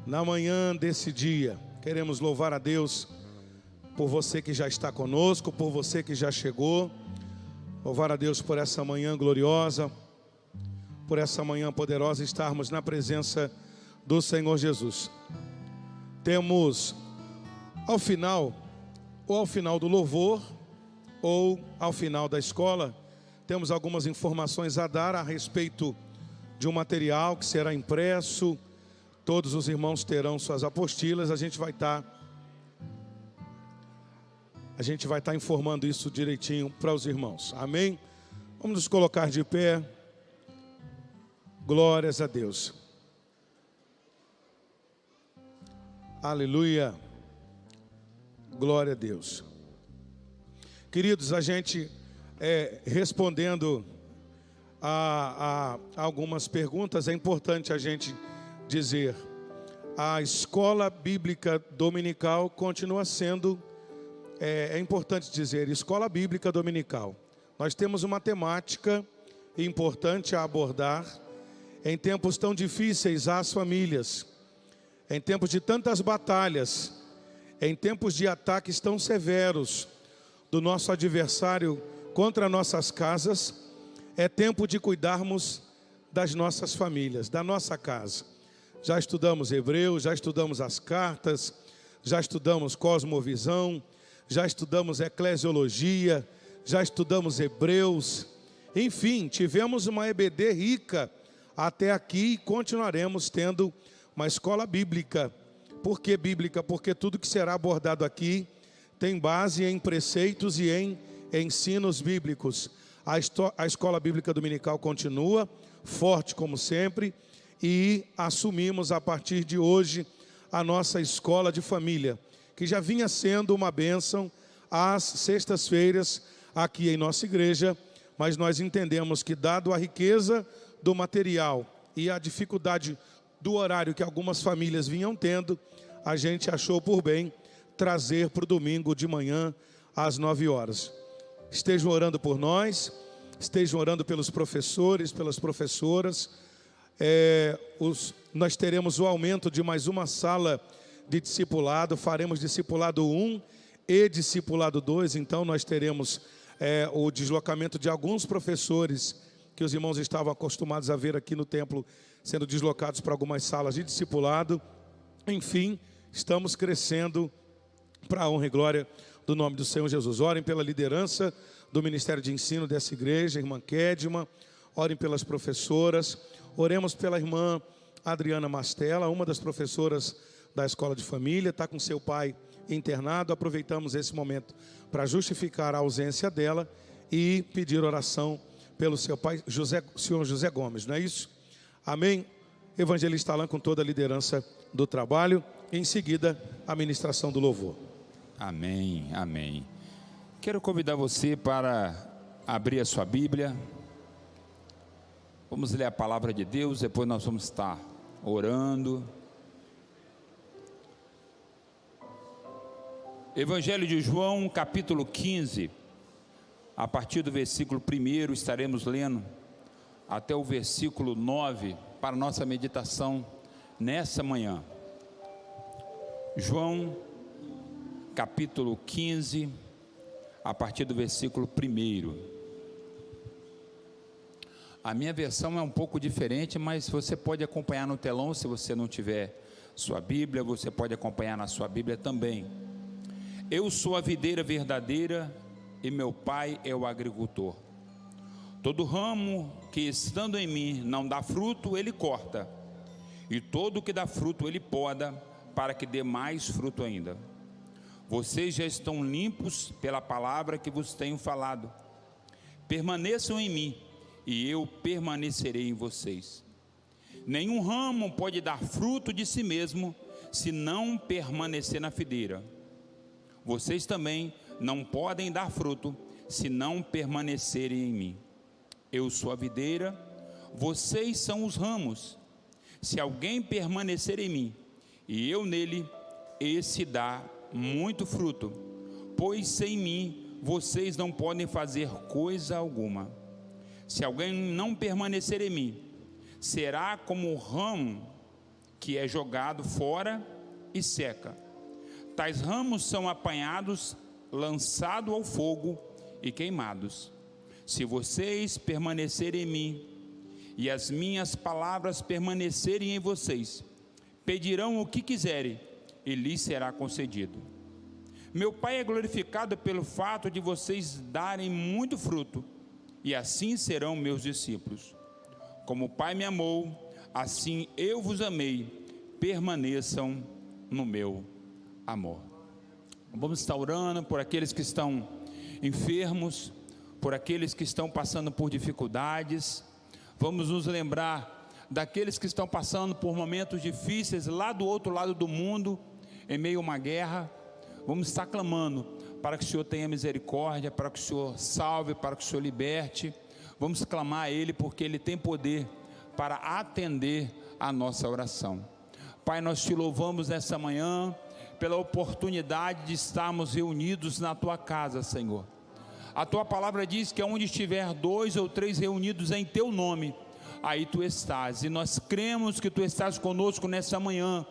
Na manhã desse dia, queremos louvar a Deus por você que já está conosco, por você que já chegou. Louvar a Deus por essa manhã gloriosa, por essa manhã poderosa, estarmos na presença do Senhor Jesus. Temos ao final do louvor, ou ao final da escola, temos algumas informações a dar a respeito de um material que será impresso. Todos os irmãos terão suas apostilas. A gente vai estar informando isso direitinho para os irmãos. Amém? Vamos nos colocar de pé. Glórias a Deus. Aleluia. Glória a Deus. Queridos, a gente respondendo a algumas perguntas, é importante a gente dizer: a escola bíblica dominical continua sendo, é importante dizer, escola bíblica dominical. Nós temos uma temática importante a abordar em tempos tão difíceis às famílias, em tempos de tantas batalhas, em tempos de ataques tão severos do nosso adversário contra nossas casas. É tempo de cuidarmos das nossas famílias, da nossa casa. Já estudamos Hebreus, já estudamos as cartas, já estudamos cosmovisão, já estudamos eclesiologia, já estudamos Hebreus. Enfim, tivemos uma EBD rica até aqui e continuaremos tendo uma escola bíblica. Por que bíblica? Porque tudo que será abordado aqui tem base em preceitos e em ensinos bíblicos. A escola bíblica dominical continua forte como sempre, e assumimos a partir de hoje a nossa escola de família, que já vinha sendo uma bênção às sextas-feiras aqui em nossa igreja, mas nós entendemos que, dado a riqueza do material e a dificuldade do horário que algumas famílias vinham tendo, a gente achou por bem trazer para o domingo de manhã às 9 horas. Estejam orando por nós, estejam orando pelos professores, pelas professoras. Nós teremos o aumento de mais uma sala de discipulado, faremos discipulado 1 e discipulado 2, então nós teremos o deslocamento de alguns professores que os irmãos estavam acostumados a ver aqui no templo, sendo deslocados para algumas salas de discipulado. Enfim, estamos crescendo para a honra e glória do nome do Senhor Jesus. Orem pela liderança do Ministério de Ensino dessa igreja, a irmã Kedma. Orem pelas professoras. Oremos pela irmã Adriana Mastella, uma das professoras da escola de família, está com seu pai internado. Aproveitamos esse momento para justificar a ausência dela e pedir oração pelo seu pai, senhor José Gomes, não é isso? Amém? Evangelista Alain com toda a liderança do trabalho. Em seguida, a ministração do louvor. Amém, amém. Quero convidar você para abrir a sua Bíblia. Vamos ler a palavra de Deus, depois nós vamos estar orando. Evangelho de João, capítulo 15, a partir do versículo 1, estaremos lendo até o versículo 9, para nossa meditação nessa manhã. João, capítulo 15, a partir do versículo 1. A minha versão é um pouco diferente, mas você pode acompanhar no telão. Se você não tiver sua Bíblia, você pode acompanhar na sua Bíblia também. Eu sou a videira verdadeira e meu pai é o agricultor. Todo ramo que estando em mim não dá fruto, ele corta, e todo que dá fruto ele poda, para que dê mais fruto ainda. Vocês já estão limpos pela palavra que vos tenho falado. Permaneçam em mim, e eu permanecerei em vocês. Nenhum ramo pode dar fruto de si mesmo, se não permanecer na videira. Vocês também não podem dar fruto, se não permanecerem em mim. Eu sou a videira, vocês são os ramos. Se alguém permanecer em mim, e eu nele, esse dá muito fruto, pois sem mim vocês não podem fazer coisa alguma. Se alguém não permanecer em mim, será como o ramo que é jogado fora e seca. Tais ramos são apanhados, lançados ao fogo e queimados. Se vocês permanecerem em mim e as minhas palavras permanecerem em vocês, pedirão o que quiserem e lhes será concedido. Meu Pai é glorificado pelo fato de vocês darem muito fruto, e assim serão meus discípulos. Como o Pai me amou, assim eu vos amei. Permaneçam no meu amor. Vamos estar orando por aqueles que estão enfermos, por aqueles que estão passando por dificuldades. Vamos nos lembrar daqueles que estão passando por momentos difíceis lá do outro lado do mundo, em meio a uma guerra. Vamos estar clamando para que o Senhor tenha misericórdia, para que o Senhor salve, para que o Senhor liberte. Vamos clamar a Ele, porque Ele tem poder para atender a nossa oração. Pai, nós te louvamos nessa manhã pela oportunidade de estarmos reunidos na Tua casa, Senhor. A Tua palavra diz que onde estiver 2 ou 3 reunidos em Teu nome, aí Tu estás, e nós cremos que Tu estás conosco nessa manhã.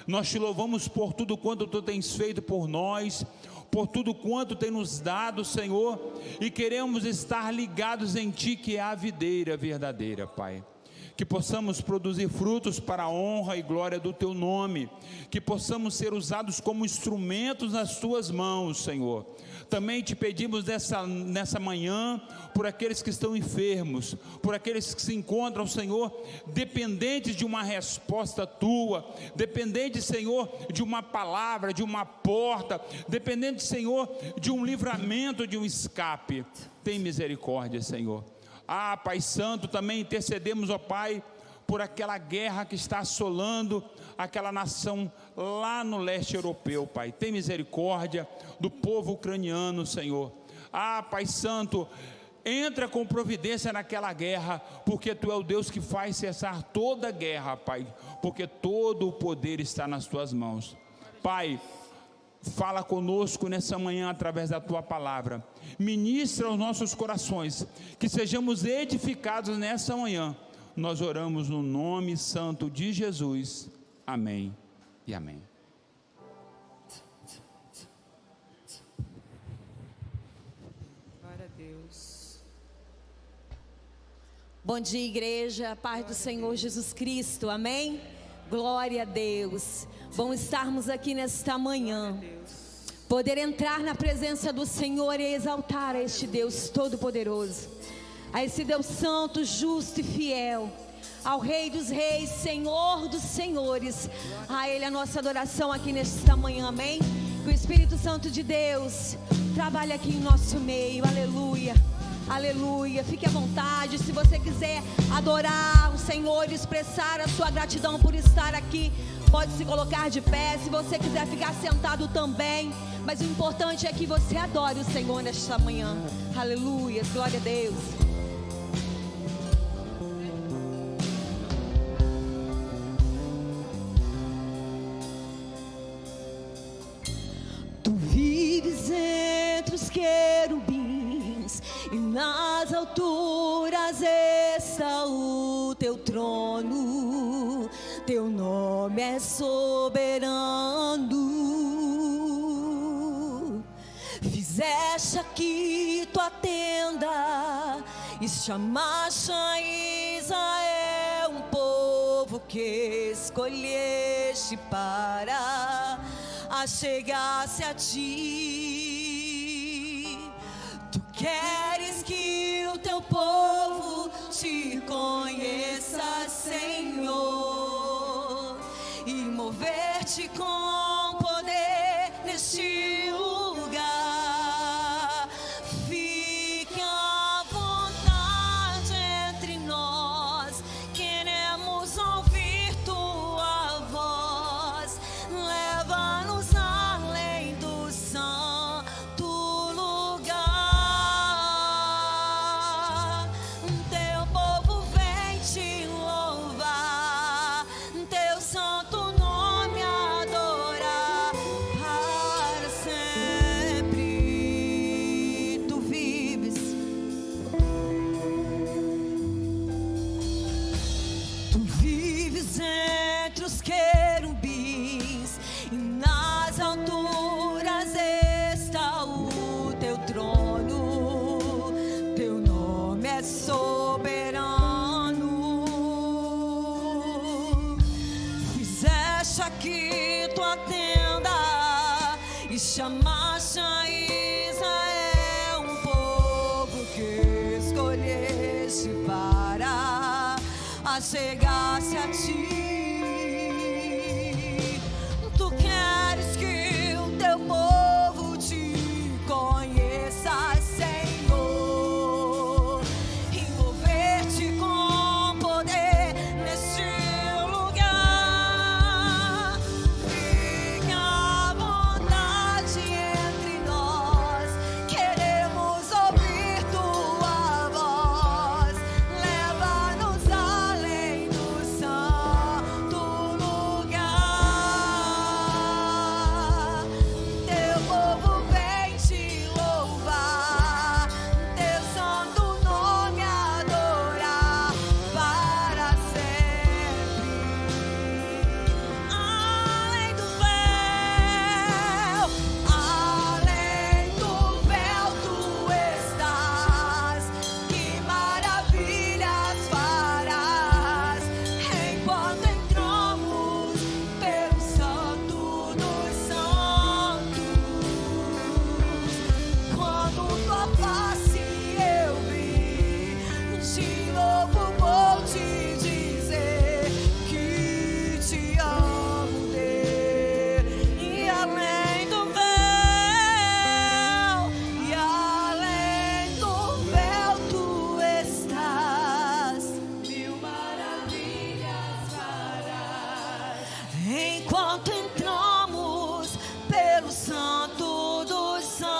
Nós te louvamos por tudo quanto Tu tens feito por nós, por tudo quanto tem nos dado, Senhor, e queremos estar ligados em Ti, que é a videira verdadeira, Pai. Que possamos produzir frutos para a honra e glória do Teu nome, que possamos ser usados como instrumentos nas Tuas mãos, Senhor. Também te pedimos nessa manhã, por aqueles que estão enfermos, por aqueles que se encontram, Senhor, dependentes de uma resposta Tua, dependentes, Senhor, de uma palavra, de uma porta, dependentes, Senhor, de um livramento, de um escape. Tem misericórdia, Senhor. Ah, Pai Santo, também intercedemos, ó Pai, por aquela guerra que está assolando aquela nação lá no leste europeu, Pai. Tem misericórdia do povo ucraniano, Senhor. Ah, Pai Santo, entra com providência naquela guerra, porque Tu é o Deus que faz cessar toda guerra, Pai, porque todo o poder está nas Tuas mãos. Pai, fala conosco nessa manhã através da Tua palavra. Ministra os nossos corações, que sejamos edificados nessa manhã. Nós oramos no nome santo de Jesus. Amém e amém. Glória a Deus. Bom dia, igreja, paz do Senhor Jesus Cristo, amém? Glória a Deus. Bom estarmos aqui nesta manhã, poder entrar na presença do Senhor e exaltar a este Deus todo-poderoso, a esse Deus santo, justo e fiel, ao Rei dos Reis, Senhor dos Senhores. A Ele a nossa adoração aqui nesta manhã, amém? Que o Espírito Santo de Deus trabalhe aqui em nosso meio, aleluia, aleluia. Fique à vontade, se você quiser adorar o Senhor, expressar a sua gratidão por estar aqui, pode se colocar de pé. Se você quiser ficar sentado também, mas o importante é que você adore o Senhor nesta manhã, aleluia, glória a Deus. Tu vives entre os querubins, e nas alturas está o Teu trono. Teu nome é soberano. Fizeste aqui Tua tenda e chamaste a Israel, um povo que escolheste para achegar-se a Ti. Tu queres que o Teu povo Te conheça, Senhor, e mover-Te com poder neste lugar. Fique à vontade entre nós, queremos ouvir Tua voz. Leva-nos além do santo lugar. chamaste a Israel, um povo que escolheste para chegar-se a ti. Tu queres que o teu povo te conheça, Senhor, envolver-te com poder neste lugar. Fica à vontade entre nós, queremos ouvir tua voz. Leva-nos além do santo lugar. Teu povo vem te louvar, teu santo nome adorar para sempre. Além do véu tu estás. Que maravilhas farás enquanto entramos pelo santo dos santos. Quando tua face eu vi, de novo vou te dizer que te amo, Deus. E além do véu tu estás. Mil maravilhas farás enquanto entramos pelo santo dos santos.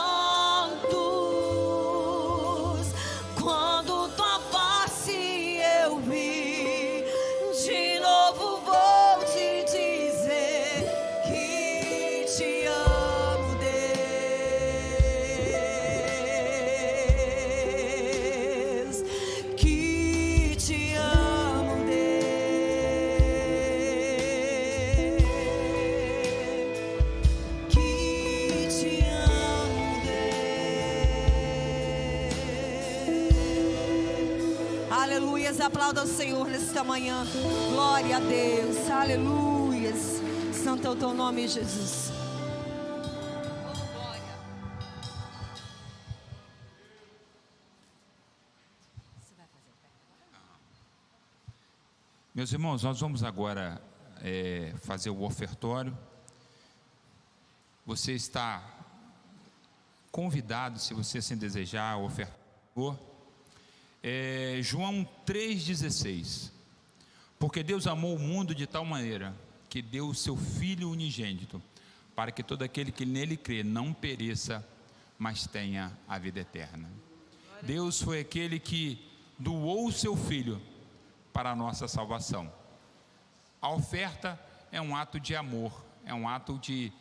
Quando tua face eu vi, de novo vou te dizer que te amo, Deus. Que te amo, Deus. Que te amo, Deus. Aleluias, aplauda o Senhor nesta manhã. Glória a Deus, aleluias. Santo é o teu nome, Jesus. Meus irmãos, nós vamos agora fazer o ofertório. Você está convidado, se você assim desejar, a ofertar. João 3,16. Porque Deus amou o mundo de tal maneira que deu o seu Filho unigênito, para que todo aquele que nele crê não pereça, mas tenha a vida eterna. Deus foi aquele que doou o seu Filho para a nossa salvação. A oferta é um ato de amor, é um ato de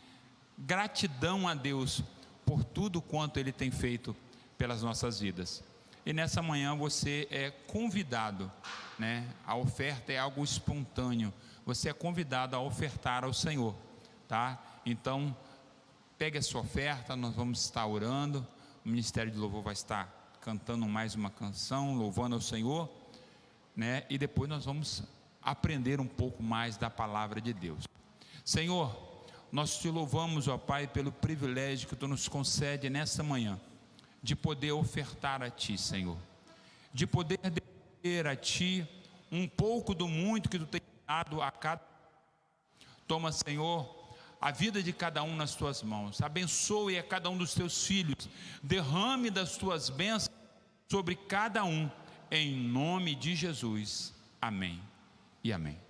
gratidão a Deus por tudo quanto Ele tem feito pelas nossas vidas. E nessa manhã você é convidado, né? A oferta é algo espontâneo. Você é convidado a ofertar ao Senhor, tá? Então, pegue a sua oferta, nós vamos estar orando. O Ministério de Louvor vai estar cantando mais uma canção, louvando ao Senhor, né? E depois nós vamos aprender um pouco mais da palavra de Deus. Senhor, nós te louvamos, ó Pai, pelo privilégio que Tu nos concede nessa manhã, de poder ofertar a Ti, Senhor, de poder devolver a Ti um pouco do muito que Tu tens dado a cada. Toma, Senhor, a vida de cada um nas Tuas mãos, abençoe a cada um dos Teus filhos, derrame das Tuas bênçãos sobre cada um, em nome de Jesus, amém e amém.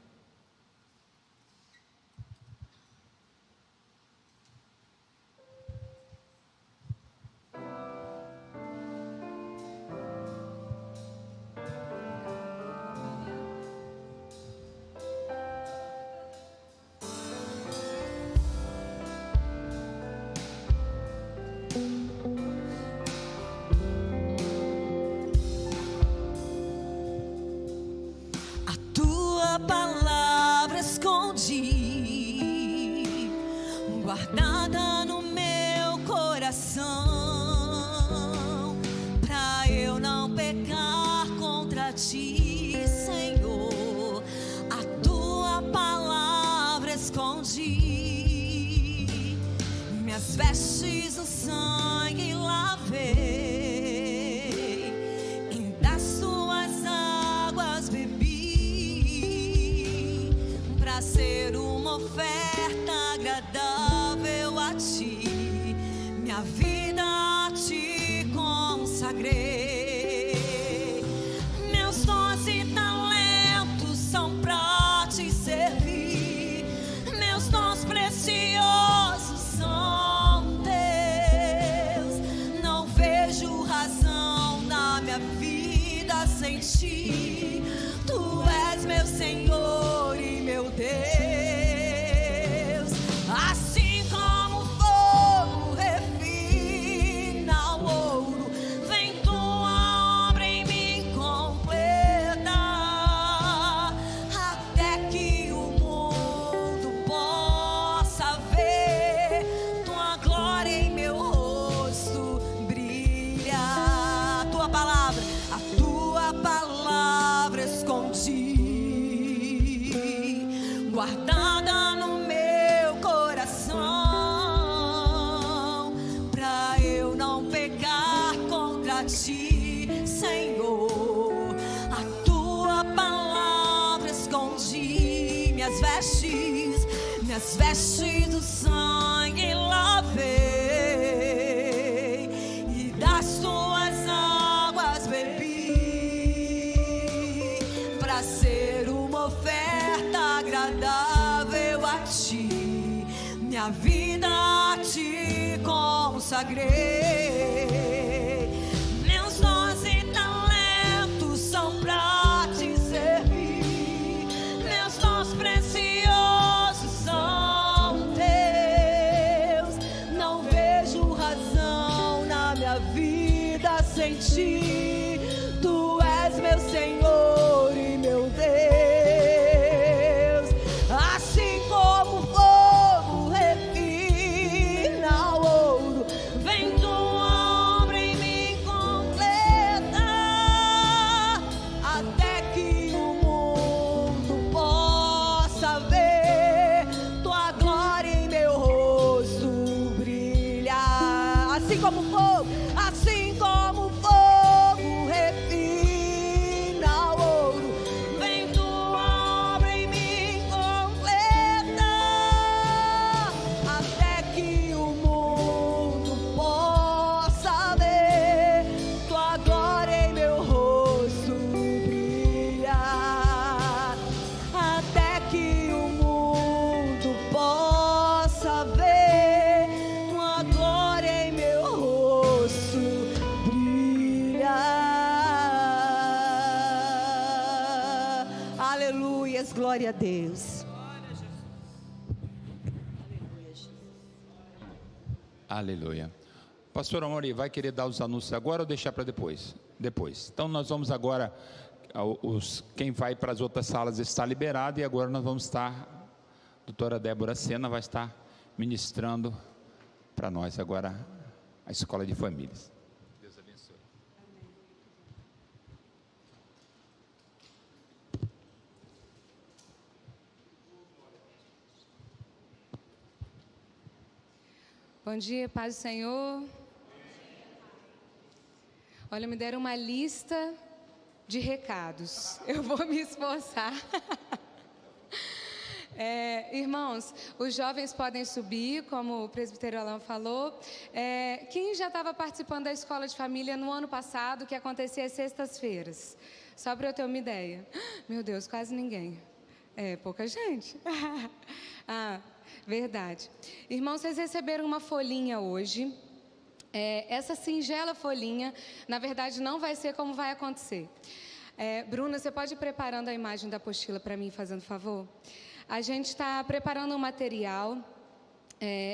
Palavra escondi, guardada no meu coração, pra eu não pecar contra Ti, Senhor. A Tua palavra escondi, me minhas vestes no sangue lavei, e das tuas águas bebi, para ser uma oferta agradável a ti, minha vida a ti consagrei. Meus dons e talentos são pra te servir, meus dons preciosos são teus. Não vejo razão na minha vida sem ti. Tu és meu Senhor e meu Deus. Assim como o fogo refina o ouro, vem tua obra em mim completa, até que o mundo possa ver tua glória em meu rosto brilha. A tua palavra escondi, guardada no meu coração, pra eu não pecar contra ti, Senhor. A tua palavra escondi, minhas vestes do sangue lavei, e das tuas águas bebi, pra ser uma oferta agradável a ti, minha vida a ti consagrei. Meus dons e talentos são pra te servir, meus dons preciosos são teus. Não vejo razão na minha vida sem ti. Tu és meu Senhor e meu Deus. Assim como o fogo refina o ouro, vem tua obra em mim completa, até que o mundo possa ver tua glória em meu rosto brilhar. Assim como o fogo refina o ouro, vem tua obra em mim completa, até que o mundo possa ver tua glória em meu rosto brilhar. Até que o mundo possa ver tua glória em meu rosto brilhar. Aleluias, glória a Deus. Aleluia. Pastor Amori, vai querer dar os anúncios agora ou deixar para depois? Depois. Então nós vamos agora, quem vai para as outras salas está liberado, e agora nós vamos estar, a doutora Débora Sena vai estar ministrando para nós agora a Escola de Famílias. Deus abençoe. Bom dia, paz do Senhor. Olha, me deram uma lista de recados. Eu vou me esforçar. Irmãos, os jovens podem subir, como o presbítero Alain falou. Quem já estava participando da Escola de Família no ano passado, que acontecia às sextas-feiras? Só para eu ter uma ideia. Meu Deus, quase ninguém. Pouca gente. Verdade. Irmãos, vocês receberam uma folhinha hoje. Essa singela folhinha, na verdade, não vai ser como vai acontecer. Bruna, você pode ir preparando a imagem da apostila para mim, fazendo favor? A gente está preparando um material.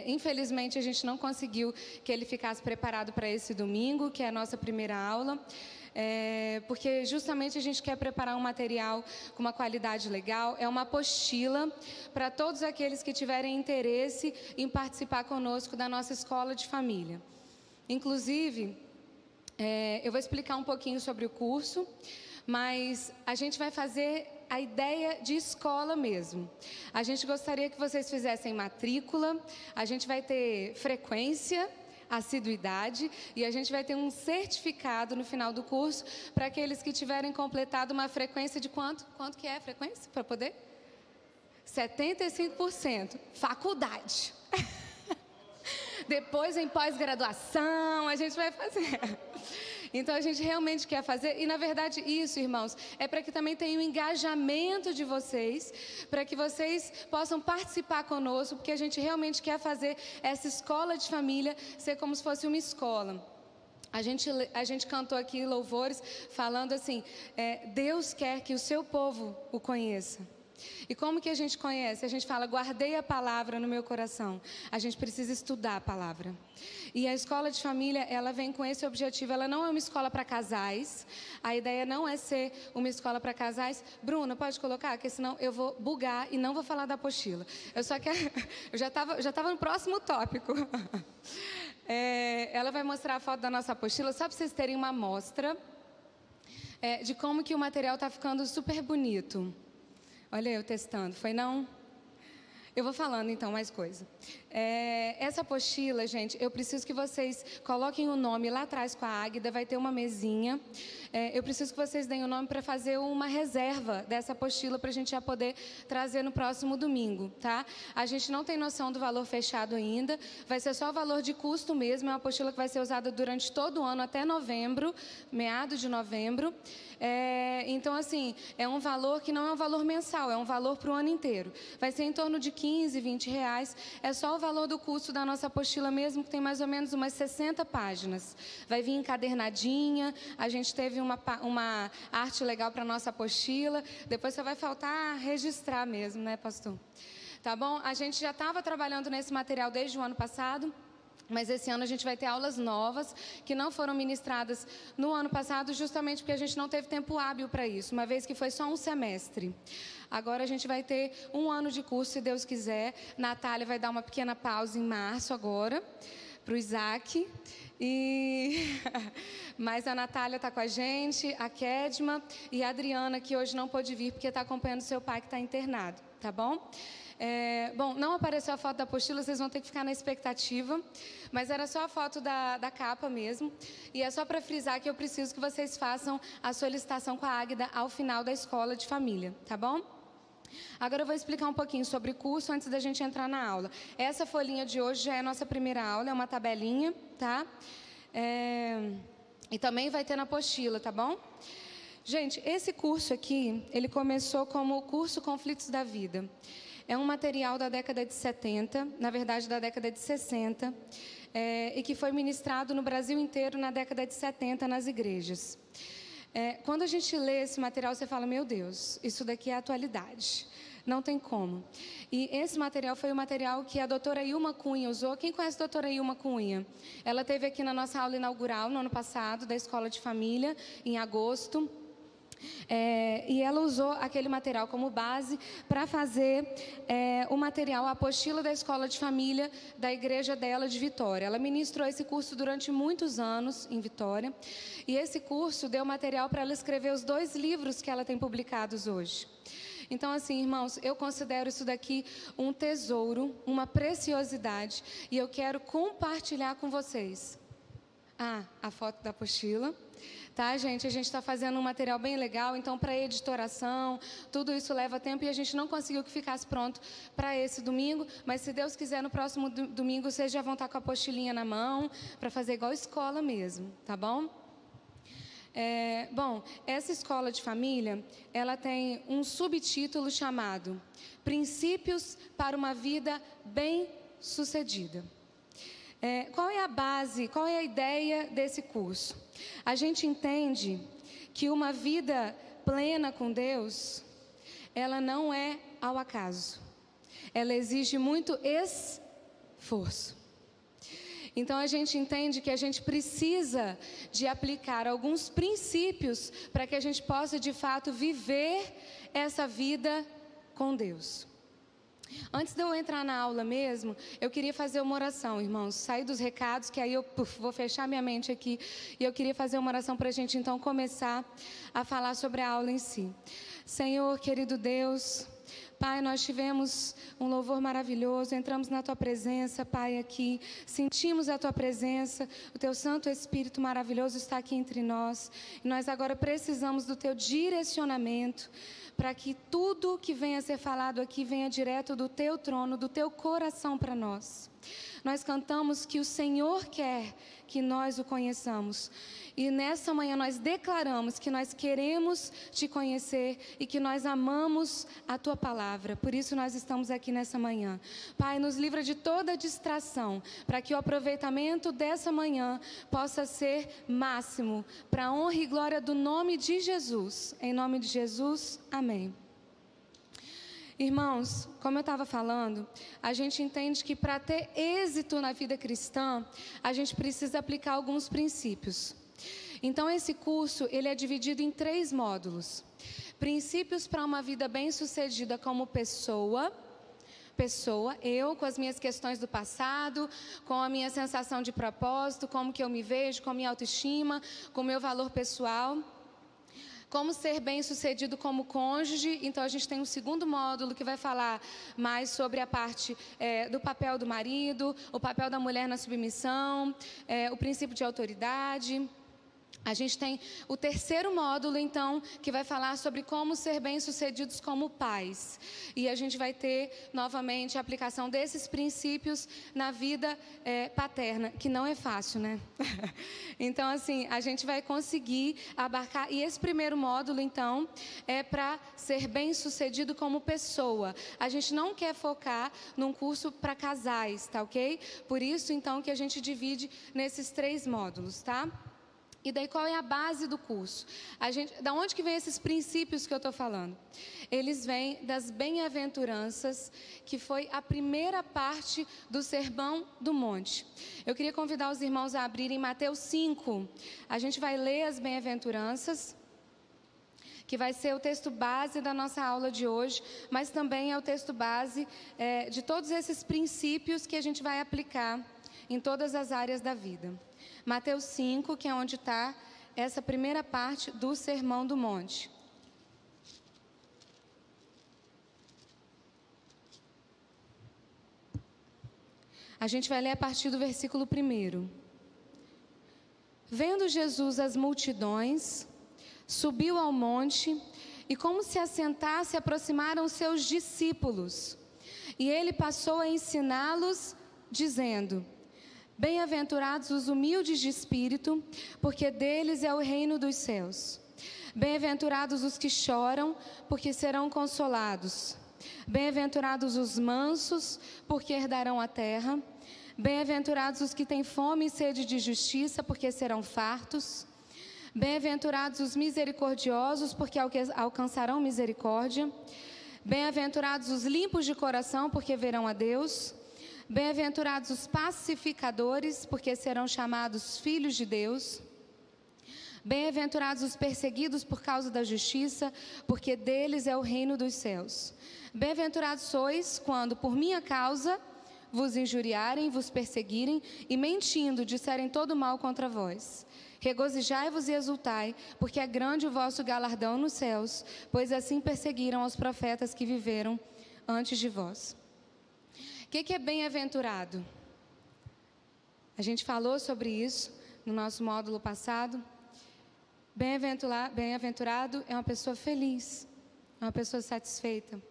Infelizmente, a gente não conseguiu que ele ficasse preparado para esse domingo, que é a nossa primeira aula. Porque justamente a gente quer preparar um material com uma qualidade legal. É uma apostila para todos aqueles que tiverem interesse em participar conosco da nossa escola de família. Inclusive, eu vou explicar um pouquinho sobre o curso, mas a gente vai fazer a ideia de escola mesmo. A gente gostaria que vocês fizessem matrícula, a gente vai ter frequência, assiduidade, e a gente vai ter um certificado no final do curso para aqueles que tiverem completado uma frequência de quanto? Quanto que é a frequência para poder? 75%. Faculdade. Depois em pós-graduação, a gente vai fazer. Então a gente realmente quer fazer, e na verdade isso, irmãos, é para que também tenha o engajamento de vocês, para que vocês possam participar conosco, porque a gente realmente quer fazer essa escola de família ser como se fosse uma escola. A gente cantou aqui louvores falando assim, Deus quer que o seu povo o conheça. E como que a gente conhece? A gente fala, guardei a palavra no meu coração. A gente precisa estudar a palavra. E a escola de família, ela vem com esse objetivo. Ela não é uma escola para casais. A ideia não é ser uma escola para casais. Bruna, pode colocar? Porque senão eu vou bugar e não vou falar da apostila. Eu só quero... Eu já estava no próximo tópico. Ela vai mostrar a foto da nossa apostila, só para vocês terem uma amostra de como que o material está ficando super bonito. Olha eu testando, foi não? Eu vou falando então mais coisa. Essa apostila, gente, eu preciso que vocês coloquem o nome lá atrás com a Águida, vai ter uma mesinha. Eu preciso que vocês deem o nome para fazer uma reserva dessa apostila para a gente já poder trazer no próximo domingo, tá? A gente não tem noção do valor fechado ainda, vai ser só o valor de custo mesmo, é uma apostila que vai ser usada durante todo o ano até novembro, meados de novembro. Então, assim, é um valor que não é um valor mensal, é um valor para o ano inteiro. Vai ser em torno de 15, 20 reais. É só o valor do custo da nossa apostila mesmo, que tem mais ou menos umas 60 páginas. Vai vir encadernadinha, a gente teve uma arte legal para a nossa apostila. Depois só vai faltar registrar mesmo, né, pastor? Tá bom? A gente já estava trabalhando nesse material desde o ano passado. Mas esse ano a gente vai ter aulas novas, que não foram ministradas no ano passado, justamente porque a gente não teve tempo hábil para isso, uma vez que foi só um semestre. Agora a gente vai ter um ano de curso, se Deus quiser. Natália vai dar uma pequena pausa em março agora, para o Isaac. Mas a Natália está com a gente, a Kedma e a Adriana, que hoje não pôde vir, porque está acompanhando seu pai que está internado, tá bom? Bom, não apareceu a foto da apostila, vocês vão ter que ficar na expectativa, mas era só a foto da capa mesmo, e é só para frisar que eu preciso que vocês façam a solicitação com a Águida ao final da escola de família, tá bom? Agora eu vou explicar um pouquinho sobre o curso antes da gente entrar na aula. Essa folhinha de hoje já é a nossa primeira aula, é uma tabelinha, tá? E também vai ter na apostila, tá bom? Gente, esse curso aqui, ele começou como o curso Conflitos da Vida. É um material da década de 70, na verdade da década de 60, e que foi ministrado no Brasil inteiro na década de 70 nas igrejas. Quando a gente lê esse material, você fala, meu Deus, isso daqui é atualidade. Não tem como. E esse material foi o material que a doutora Ilma Cunha usou. Quem conhece a doutora Ilma Cunha? Ela esteve aqui na nossa aula inaugural, no ano passado, da Escola de Família, em agosto. E ela usou aquele material como base para fazer o material, a apostila da Escola de Família da igreja dela de Vitória. Ela ministrou esse curso durante muitos anos em Vitória, e esse curso deu material para ela escrever os 2 livros que ela tem publicados hoje. Então, assim, irmãos, eu considero isso daqui um tesouro, uma preciosidade, e eu quero compartilhar com vocês. A foto da apostila. Tá, gente? A gente está fazendo um material bem legal, então para editoração, tudo isso leva tempo e a gente não conseguiu que ficasse pronto para esse domingo, mas se Deus quiser, no próximo domingo vocês já vão estar com a apostilinha na mão, para fazer igual escola mesmo, tá bom? Bom, essa escola de família, ela tem um subtítulo chamado Princípios para uma Vida Bem-Sucedida. Qual é a base, qual é a ideia desse curso? A gente entende que uma vida plena com Deus, ela não é ao acaso. Ela exige muito esforço. Então a gente entende que a gente precisa de aplicar alguns princípios para que a gente possa de fato viver essa vida com Deus. Antes de eu entrar na aula mesmo, eu queria fazer uma oração, irmãos. Sair dos recados, que aí eu vou fechar minha mente aqui. E eu queria fazer uma oração para a gente, então, começar a falar sobre a aula em si. Senhor, querido Deus, Pai, nós tivemos um louvor maravilhoso, entramos na Tua presença, Pai, aqui, sentimos a Tua presença, o Teu Santo Espírito maravilhoso está aqui entre nós, e nós agora precisamos do Teu direcionamento, para que tudo que venha a ser falado aqui venha direto do Teu trono, do Teu coração para nós. Nós cantamos que o Senhor quer que nós o conheçamos. E nessa manhã nós declaramos que nós queremos Te conhecer e que nós amamos a Tua palavra. Por isso nós estamos aqui nessa manhã. Pai, nos livra de toda distração, para que o aproveitamento dessa manhã possa ser máximo, para a honra e glória do nome de Jesus. Em nome de Jesus, amém. Irmãos, como eu estava falando, a gente entende que para ter êxito na vida cristã, a gente precisa aplicar alguns princípios. Então, esse curso, ele é dividido em 3 módulos. Princípios para uma vida bem-sucedida como pessoa, eu com as minhas questões do passado, com a minha sensação de propósito, como que eu me vejo, com a minha autoestima, com o meu valor pessoal. Como ser bem-sucedido como cônjuge. Então, a gente tem um segundo módulo que vai falar mais sobre a parte do papel do marido, o papel da mulher na submissão, o princípio de autoridade. A gente tem o terceiro módulo, então, que vai falar sobre como ser bem-sucedidos como pais. E a gente vai ter, novamente, a aplicação desses princípios na vida paterna, que não é fácil, né? Então, assim, a gente vai conseguir abarcar. E esse primeiro módulo, então, é para ser bem-sucedido como pessoa. A gente não quer focar num curso para casais, tá ok? Por isso, então, que a gente divide nesses 3 módulos, tá? E daí qual é a base do curso? Da onde que vem esses princípios que eu estou falando? Eles vêm das bem-aventuranças, que foi a primeira parte do Sermão do Monte. Eu queria convidar os irmãos a abrirem Mateus 5. A gente vai ler as bem-aventuranças, que vai ser o texto base da nossa aula de hoje, mas também é o texto base de todos esses princípios que a gente vai aplicar em todas as áreas da vida. Mateus 5, que é onde está essa primeira parte do Sermão do Monte. A gente vai ler a partir do versículo 1. Vendo Jesus as multidões, subiu ao monte e, como se assentasse, aproximaram seus discípulos. E ele passou a ensiná-los, dizendo: Bem-aventurados os humildes de espírito, porque deles é o reino dos céus. Bem-aventurados os que choram, porque serão consolados. Bem-aventurados os mansos, porque herdarão a terra. Bem-aventurados os que têm fome e sede de justiça, porque serão fartos. Bem-aventurados os misericordiosos, porque alcançarão misericórdia. Bem-aventurados os limpos de coração, porque verão a Deus. Bem-aventurados os pacificadores, porque serão chamados filhos de Deus. Bem-aventurados os perseguidos por causa da justiça, porque deles é o reino dos céus. Bem-aventurados sois quando, por minha causa, vos injuriarem, vos perseguirem e, mentindo, disserem todo mal contra vós. Regozijai-vos e exultai, porque é grande o vosso galardão nos céus, pois assim perseguiram os profetas que viveram antes de vós. O que é bem-aventurado? A gente falou sobre isso no nosso módulo passado. Bem-aventurado é uma pessoa feliz, é uma pessoa satisfeita.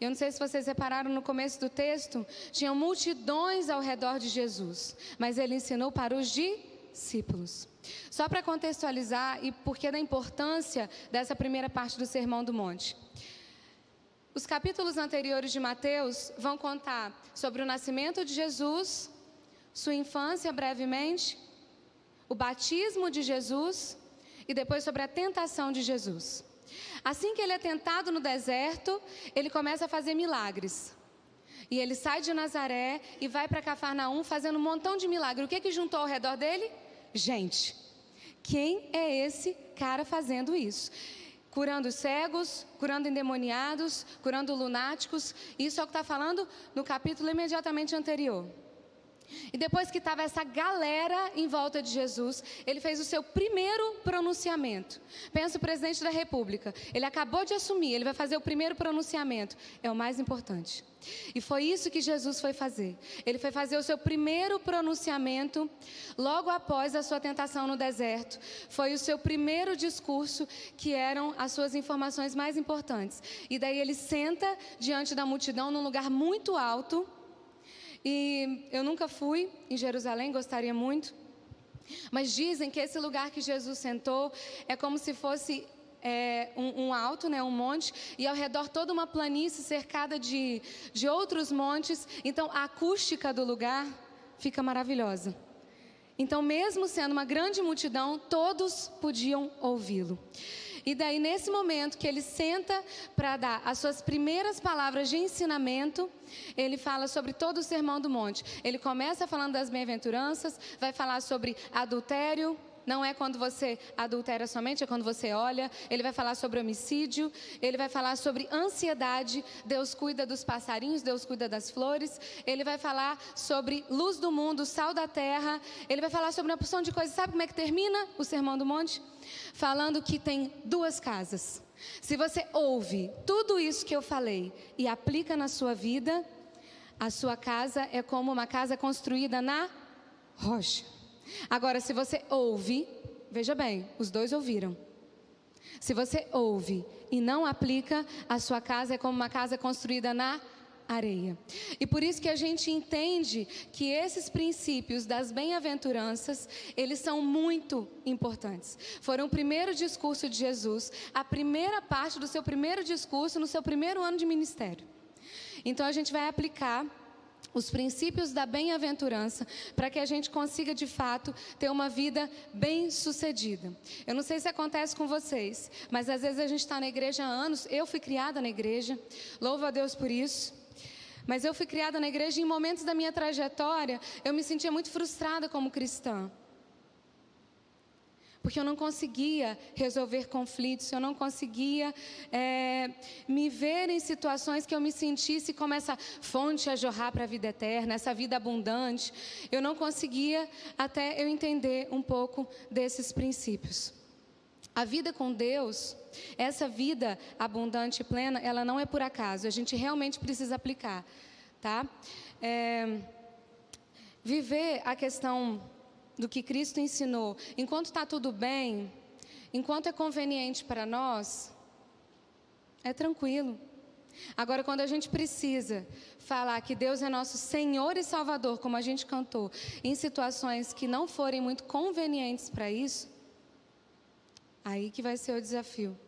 Eu não sei se vocês repararam, no começo do texto, tinham multidões ao redor de Jesus, mas ele ensinou para os discípulos. Só para contextualizar e porque da importância dessa primeira parte do Sermão do Monte. Os capítulos anteriores de Mateus vão contar sobre o nascimento de Jesus, sua infância brevemente, o batismo de Jesus e depois sobre a tentação de Jesus. Assim que ele é tentado no deserto, ele começa a fazer milagres. E ele sai de Nazaré e vai para Cafarnaum fazendo um montão de milagres. O que juntou ao redor dele? Gente. Quem é esse cara fazendo isso? curando cegos, curando endemoniados, curando lunáticos. Isso é o que está falando no capítulo imediatamente anterior. E depois que estava essa galera em volta de Jesus, ele fez o seu primeiro pronunciamento. Pensa o presidente da República, ele acabou de assumir, ele vai fazer o primeiro pronunciamento. É o mais importante. E foi isso que Jesus foi fazer. Ele foi fazer o seu primeiro pronunciamento logo após a sua tentação no deserto. Foi o seu primeiro discurso, que eram as suas informações mais importantes. E daí ele senta diante da multidão num lugar muito alto. E eu nunca fui em Jerusalém, gostaria muito. Mas dizem que esse lugar que Jesus sentou é como se fosse um alto, né, um monte, e ao redor toda uma planície cercada de outros montes. Então a acústica do lugar fica maravilhosa. Então, mesmo sendo uma grande multidão, todos podiam ouvi-lo. E daí, nesse momento que ele senta para dar as suas primeiras palavras de ensinamento, ele fala sobre todo o Sermão do Monte. Ele começa falando das bem-aventuranças, vai falar sobre adultério. Não é quando você adultera somente, é quando você olha. Ele vai falar sobre homicídio, ele vai falar sobre ansiedade. Deus cuida dos passarinhos, Deus cuida das flores. Ele vai falar sobre luz do mundo, sal da terra. Ele vai falar sobre uma porção de coisas. Sabe como é que termina o Sermão do Monte? Falando que tem duas casas. Se você ouve tudo isso que eu falei e aplica na sua vida, a sua casa é como uma casa construída na rocha. Agora, se você ouve, veja bem, os dois ouviram. Se você ouve e não aplica, a sua casa é como uma casa construída na areia. E por isso que a gente entende que esses princípios das bem-aventuranças, eles são muito importantes. Foram o primeiro discurso de Jesus, a primeira parte do seu primeiro discurso no seu primeiro ano de ministério. Então a gente vai aplicar os princípios da bem-aventurança para que a gente consiga de fato ter uma vida bem-sucedida. Eu não sei se acontece com vocês, mas às vezes a gente está na igreja há anos. Eu fui criada na igreja, louvo a Deus por isso. Mas eu fui criada na igreja e em momentos da minha trajetória eu me sentia muito frustrada como cristã. Porque eu não conseguia resolver conflitos, eu não conseguia me ver em situações que eu me sentisse como essa fonte a jorrar para a vida eterna, essa vida abundante. Eu não conseguia até eu entender um pouco desses princípios. A vida com Deus, essa vida abundante e plena, ela não é por acaso, a gente realmente precisa aplicar, tá? Viver a questão do que Cristo ensinou, enquanto está tudo bem, enquanto é conveniente para nós, é tranquilo. Agora, quando a gente precisa falar que Deus é nosso Senhor e Salvador, como a gente cantou, em situações que não forem muito convenientes para isso, aí que vai ser o desafio.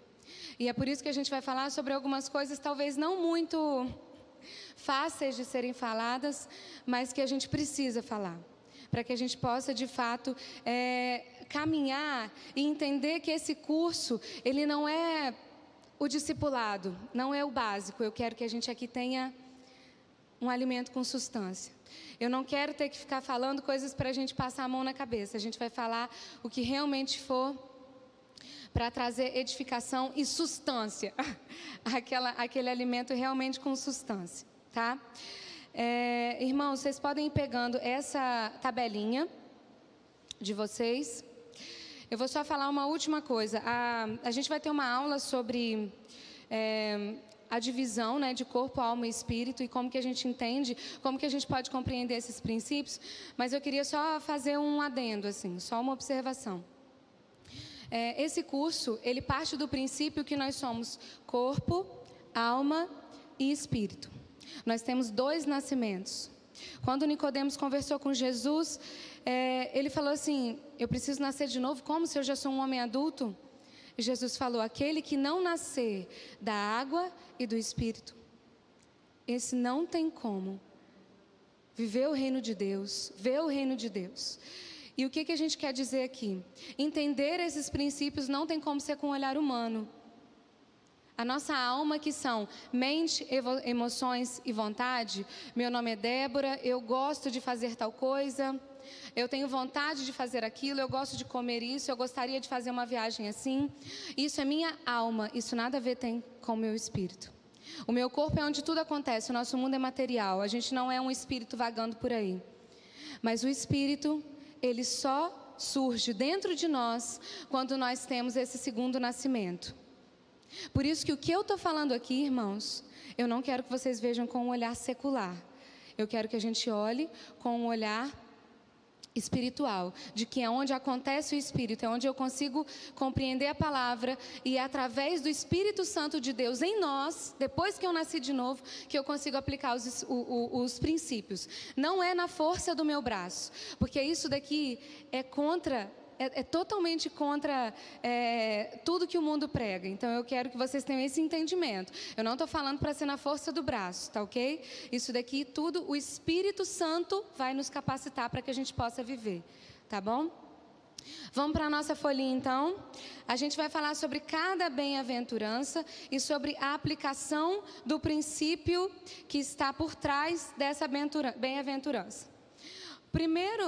E é por isso que a gente vai falar sobre algumas coisas talvez não muito fáceis de serem faladas, mas que a gente precisa falar, para que a gente possa, de fato, caminhar e entender que esse curso, ele não é o discipulado, não é o básico. Eu quero que a gente aqui tenha um alimento com substância. Eu não quero ter que ficar falando coisas para a gente passar a mão na cabeça. A gente vai falar o que realmente for para trazer edificação e substância. Aquele alimento realmente com substância, tá? Irmãos, vocês podem ir pegando essa tabelinha de vocês. Eu vou só falar uma última coisa. A gente vai ter uma aula sobre a divisão, né, de corpo, alma e espírito e como que a gente entende, como que a gente pode compreender esses princípios. Mas eu queria só fazer um adendo, assim, só uma observação. Esse curso, ele parte do princípio que nós somos corpo, alma e espírito. Nós temos 2 nascimentos. Quando Nicodemos conversou com Jesus, ele falou assim: eu preciso nascer de novo, como se eu já sou um homem adulto? E Jesus falou: aquele que não nascer da água e do Espírito, esse não tem como viver o reino de Deus, ver o reino de Deus. E o que a gente quer dizer aqui? Entender esses princípios não tem como ser com o olhar humano. A nossa alma, que são mente, emoções e vontade. Meu nome é Débora, eu gosto de fazer tal coisa, eu tenho vontade de fazer aquilo, eu gosto de comer isso, eu gostaria de fazer uma viagem assim. Isso é minha alma, isso nada a ver tem com o meu espírito. O meu corpo é onde tudo acontece, o nosso mundo é material, a gente não é um espírito vagando por aí. Mas o espírito, ele só surge dentro de nós quando nós temos esse segundo nascimento. Por isso que o que eu estou falando aqui, irmãos, eu não quero que vocês vejam com um olhar secular. Eu quero que a gente olhe com um olhar espiritual, de que é onde acontece o Espírito, é onde eu consigo compreender a palavra, e é através do Espírito Santo de Deus em nós, depois que eu nasci de novo, que eu consigo aplicar os princípios. Não é na força do meu braço, porque isso daqui é totalmente contra tudo que o mundo prega. Então eu quero que vocês tenham esse entendimento. Eu não estou falando para ser na força do braço, tá ok? Isso daqui tudo, o Espírito Santo vai nos capacitar para que a gente possa viver, tá bom? Vamos para a nossa folhinha então. A gente vai falar sobre cada bem-aventurança e sobre a aplicação do princípio que está por trás dessa bem-aventurança.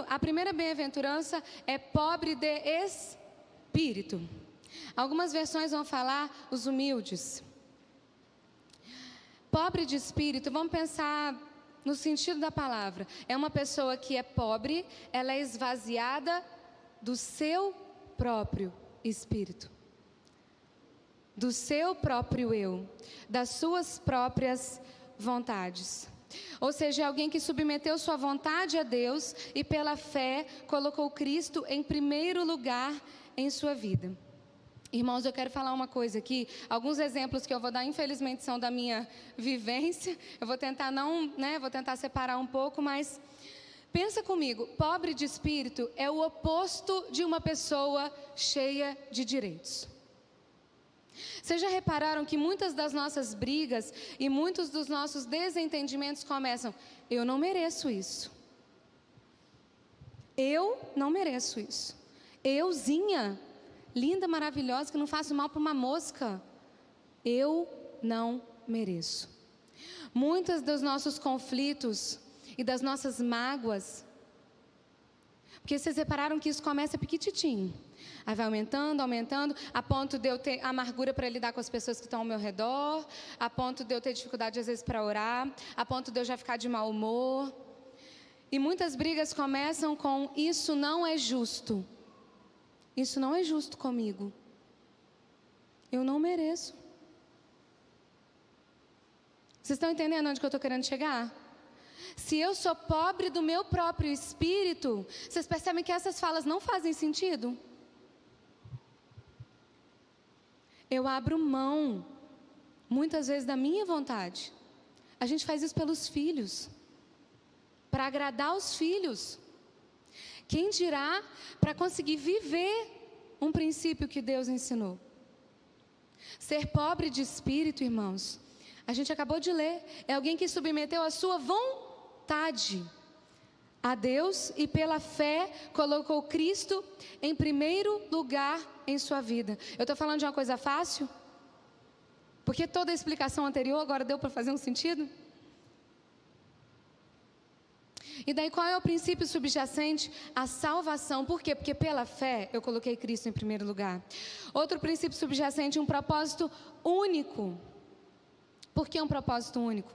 A primeira bem-aventurança é pobre de espírito. Algumas versões vão falar os humildes. Pobre de espírito, vamos pensar no sentido da palavra. É uma pessoa que é pobre, ela é esvaziada do seu próprio espírito, do seu próprio eu, das suas próprias vontades. Ou seja, é alguém que submeteu sua vontade a Deus e pela fé colocou Cristo em primeiro lugar em sua vida. Irmãos, eu quero falar uma coisa aqui. Alguns exemplos que eu vou dar, infelizmente, são da minha vivência. Eu vou tentar vou tentar separar um pouco, mas pensa comigo. Pobre de espírito é o oposto de uma pessoa cheia de direitos. Vocês já repararam que muitas das nossas brigas e muitos dos nossos desentendimentos começam: eu não mereço isso. Eu não mereço isso. Euzinha, linda, maravilhosa, que não faço mal para uma mosca. Eu não mereço. Muitos dos nossos conflitos e das nossas mágoas, porque vocês repararam que isso começa piquititinho. Aí vai aumentando, aumentando, a ponto de eu ter amargura para lidar com as pessoas que estão ao meu redor, a ponto de eu ter dificuldade às vezes para orar, a ponto de eu já ficar de mau humor. E muitas brigas começam com: isso não é justo. Isso não é justo comigo. Eu não mereço. Vocês estão entendendo onde que eu estou querendo chegar? Se eu sou pobre do meu próprio espírito, vocês percebem que essas falas não fazem sentido? Eu abro mão, muitas vezes, da minha vontade. A gente faz isso pelos filhos, para agradar os filhos. Quem dirá para conseguir viver um princípio que Deus ensinou? Ser pobre de espírito, irmãos, a gente acabou de ler, é alguém que submeteu a sua vontade a Deus e pela fé colocou Cristo em primeiro lugar em sua vida. Eu estou falando de uma coisa fácil? Porque toda a explicação anterior agora deu para fazer um sentido? E daí qual é o princípio subjacente? A salvação. Por quê? Porque pela fé eu coloquei Cristo em primeiro lugar. Outro princípio subjacente, um propósito único. Por que um propósito único?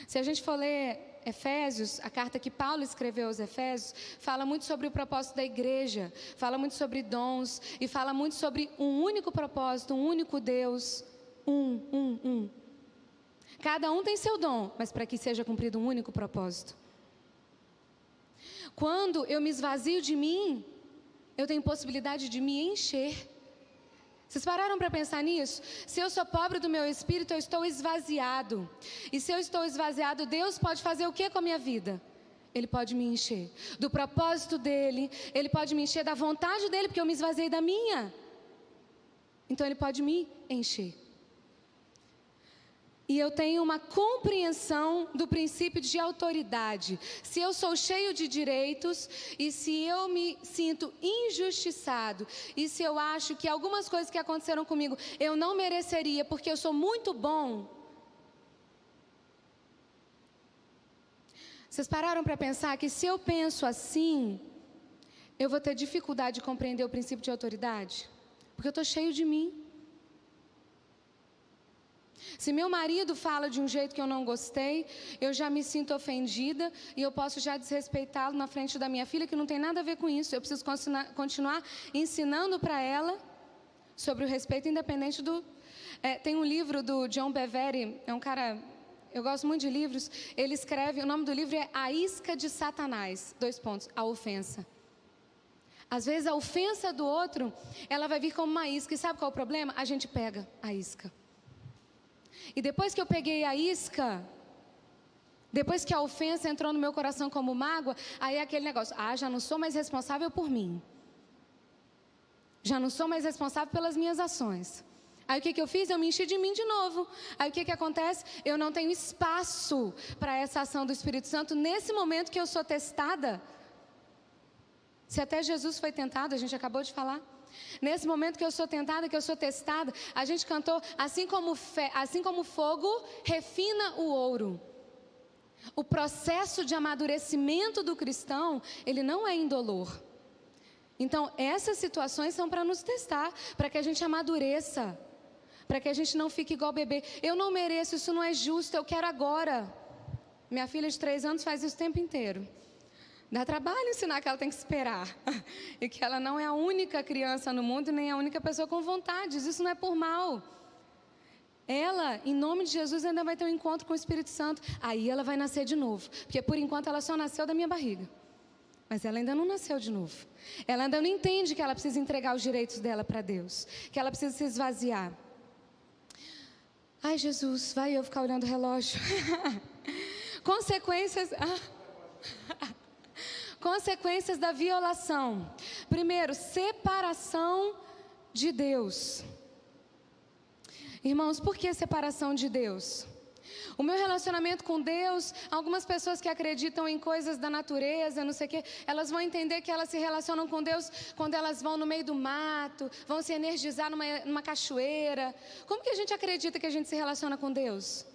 Se a gente for ler Efésios, a carta que Paulo escreveu aos Efésios, fala muito sobre o propósito da igreja, fala muito sobre dons e fala muito sobre um único propósito, um único Deus, um. Cada um tem seu dom, mas para que seja cumprido um único propósito. Quando eu me esvazio de mim, eu tenho possibilidade de me encher. Vocês pararam para pensar nisso? Se eu sou pobre do meu espírito, eu estou esvaziado. E se eu estou esvaziado, Deus pode fazer o que com a minha vida? Ele pode me encher do propósito dEle. Ele pode me encher da vontade dEle, porque eu me esvaziei da minha. Então Ele pode me encher. E eu tenho uma compreensão do princípio de autoridade. Se eu sou cheio de direitos e se eu me sinto injustiçado e se eu acho que algumas coisas que aconteceram comigo eu não mereceria porque eu sou muito bom. Vocês pararam para pensar que se eu penso assim, eu vou ter dificuldade de compreender o princípio de autoridade? Porque eu estou cheio de mim. Se meu marido fala de um jeito que eu não gostei, eu já me sinto ofendida e eu posso já desrespeitá-lo na frente da minha filha, que não tem nada a ver com isso. Eu preciso continuar ensinando para ela sobre o respeito independente do... tem um livro do John Bevere, é um cara... Eu gosto muito de livros. Ele escreve, o nome do livro é A Isca de Satanás. : a ofensa. Às vezes a ofensa do outro, ela vai vir como uma isca. E sabe qual é o problema? A gente pega a isca. E depois que eu peguei a isca, depois que a ofensa entrou no meu coração como mágoa, aí é aquele negócio, já não sou mais responsável por mim. Já não sou mais responsável pelas minhas ações. Aí o que eu fiz? Eu me enchi de mim de novo. Aí o que acontece? Eu não tenho espaço para essa ação do Espírito Santo nesse momento que eu sou testada. Se até Jesus foi tentado, a gente acabou de falar. Nesse momento que eu sou tentada, que eu sou testada, a gente cantou, assim como fogo refina o ouro. O processo de amadurecimento do cristão, ele não é indolor. Então, essas situações são para nos testar, para que a gente amadureça, para que a gente não fique igual bebê. Eu não mereço, isso não é justo, eu quero agora. Minha filha de 3 anos faz isso o tempo inteiro. Dá trabalho ensinar que ela tem que esperar. E que ela não é a única criança no mundo, nem a única pessoa com vontades. Isso não é por mal. Ela, em nome de Jesus, ainda vai ter um encontro com o Espírito Santo. Aí ela vai nascer de novo. Porque por enquanto ela só nasceu da minha barriga. Mas ela ainda não nasceu de novo. Ela ainda não entende que ela precisa entregar os direitos dela para Deus. Que ela precisa se esvaziar. Ai, Jesus, vai eu ficar olhando o relógio. Consequências... Consequências da violação. Primeiro, separação de Deus. Irmãos, por que separação de Deus? O meu relacionamento com Deus, algumas pessoas que acreditam em coisas da natureza, não sei o quê, elas vão entender que elas se relacionam com Deus quando elas vão no meio do mato, vão se energizar numa cachoeira. Como que a gente acredita que a gente se relaciona com Deus?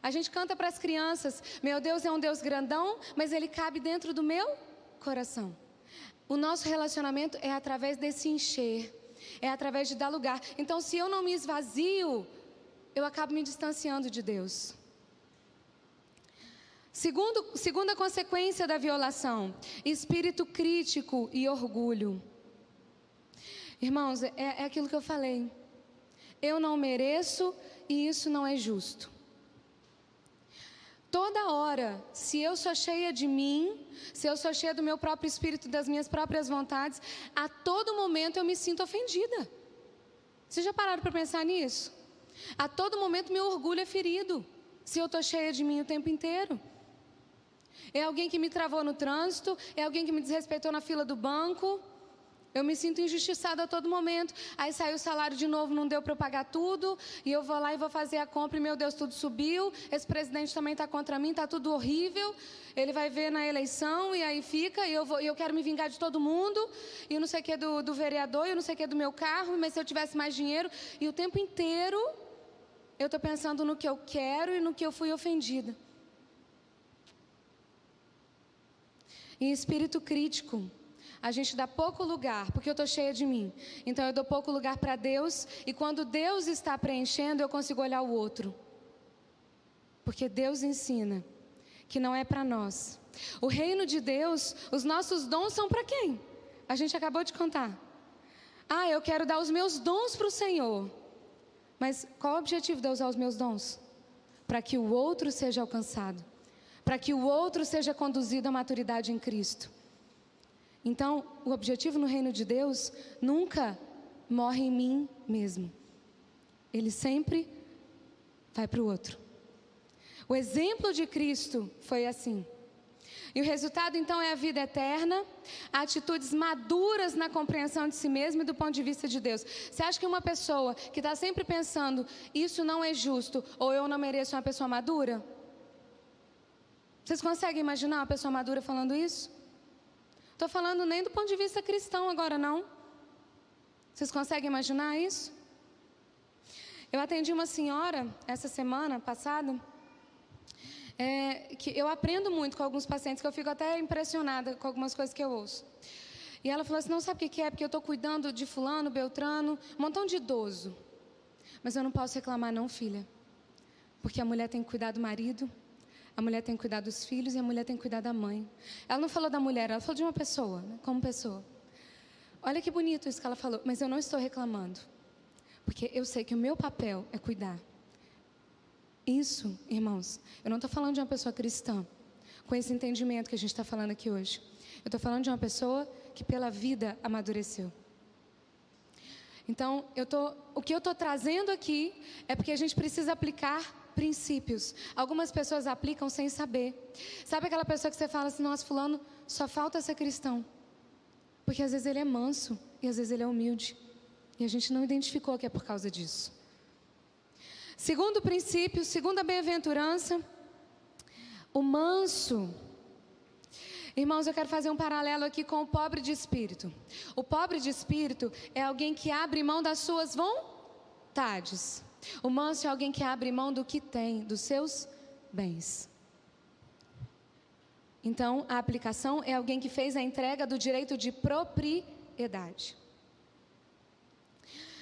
A gente canta para as crianças, meu Deus é um Deus grandão, mas Ele cabe dentro do meu coração. O nosso relacionamento é através desse encher, é através de dar lugar. Então, se eu não me esvazio, eu acabo me distanciando de Deus. Segunda consequência da violação, espírito crítico e orgulho. Irmãos, é aquilo que eu falei. Eu não mereço e isso não é justo. Toda hora, se eu sou cheia de mim, se eu sou cheia do meu próprio espírito, das minhas próprias vontades, a todo momento eu me sinto ofendida. Vocês já pararam para pensar nisso? A todo momento meu orgulho é ferido, se eu estou cheia de mim o tempo inteiro. É alguém que me travou no trânsito, é alguém que me desrespeitou na fila do banco. Eu me sinto injustiçada a todo momento. Aí sai o salário de novo, não deu para eu pagar tudo. E eu vou lá e vou fazer a compra e, meu Deus, tudo subiu. Esse presidente também está contra mim, está tudo horrível. Ele vai ver na eleição e aí fica. E eu quero me vingar de todo mundo. E não sei o que do vereador, e não sei o que do meu carro. Mas se eu tivesse mais dinheiro. E o tempo inteiro eu estou pensando no que eu quero e no que eu fui ofendida. E espírito crítico. A gente dá pouco lugar, porque eu estou cheia de mim. Então eu dou pouco lugar para Deus. E quando Deus está preenchendo, eu consigo olhar o outro. Porque Deus ensina que não é para nós. O reino de Deus, os nossos dons são para quem? A gente acabou de contar. Eu quero dar os meus dons para o Senhor. Mas qual o objetivo de eu usar os meus dons? Para que o outro seja alcançado. Para que o outro seja conduzido à maturidade em Cristo. Então, o objetivo no reino de Deus nunca morre em mim mesmo. Ele sempre vai para o outro. O exemplo de Cristo foi assim. E o resultado, então, é a vida eterna, atitudes maduras na compreensão de si mesmo e do ponto de vista de Deus. Você acha que uma pessoa que está sempre pensando, isso não é justo, ou eu não mereço, uma pessoa madura? Vocês conseguem imaginar uma pessoa madura falando isso? Estou falando nem do ponto de vista cristão agora, não. Vocês conseguem imaginar isso? Eu atendi uma senhora essa semana passada. que eu aprendo muito com alguns pacientes, que eu fico até impressionada com algumas coisas que eu ouço. E ela falou assim, não sabe o que é? Porque eu estou cuidando de fulano, beltrano, um montão de idoso. Mas eu não posso reclamar não, filha. Porque a mulher tem que cuidar do marido, a mulher tem que cuidar dos filhos e a mulher tem que cuidar da mãe. Ela não falou da mulher, ela falou de uma pessoa, né, como pessoa. Olha que bonito isso que ela falou, mas eu não estou reclamando. Porque eu sei que o meu papel é cuidar. Isso, irmãos, eu não estou falando de uma pessoa cristã, com esse entendimento que a gente está falando aqui hoje. Eu estou falando de uma pessoa que pela vida amadureceu. Então, o que eu estou trazendo aqui é porque a gente precisa aplicar princípios. Algumas pessoas aplicam sem saber. Sabe aquela pessoa que você fala assim, nossa, fulano, só falta ser cristão. Porque às vezes ele é manso e às vezes ele é humilde. E a gente não identificou que é por causa disso. Segundo princípio, segunda bem-aventurança, o manso. Irmãos, eu quero fazer um paralelo aqui com o pobre de espírito. O pobre de espírito é alguém que abre mão das suas vontades. O manso é alguém que abre mão do que tem, dos seus bens. Então, a aplicação é alguém que fez a entrega do direito de propriedade.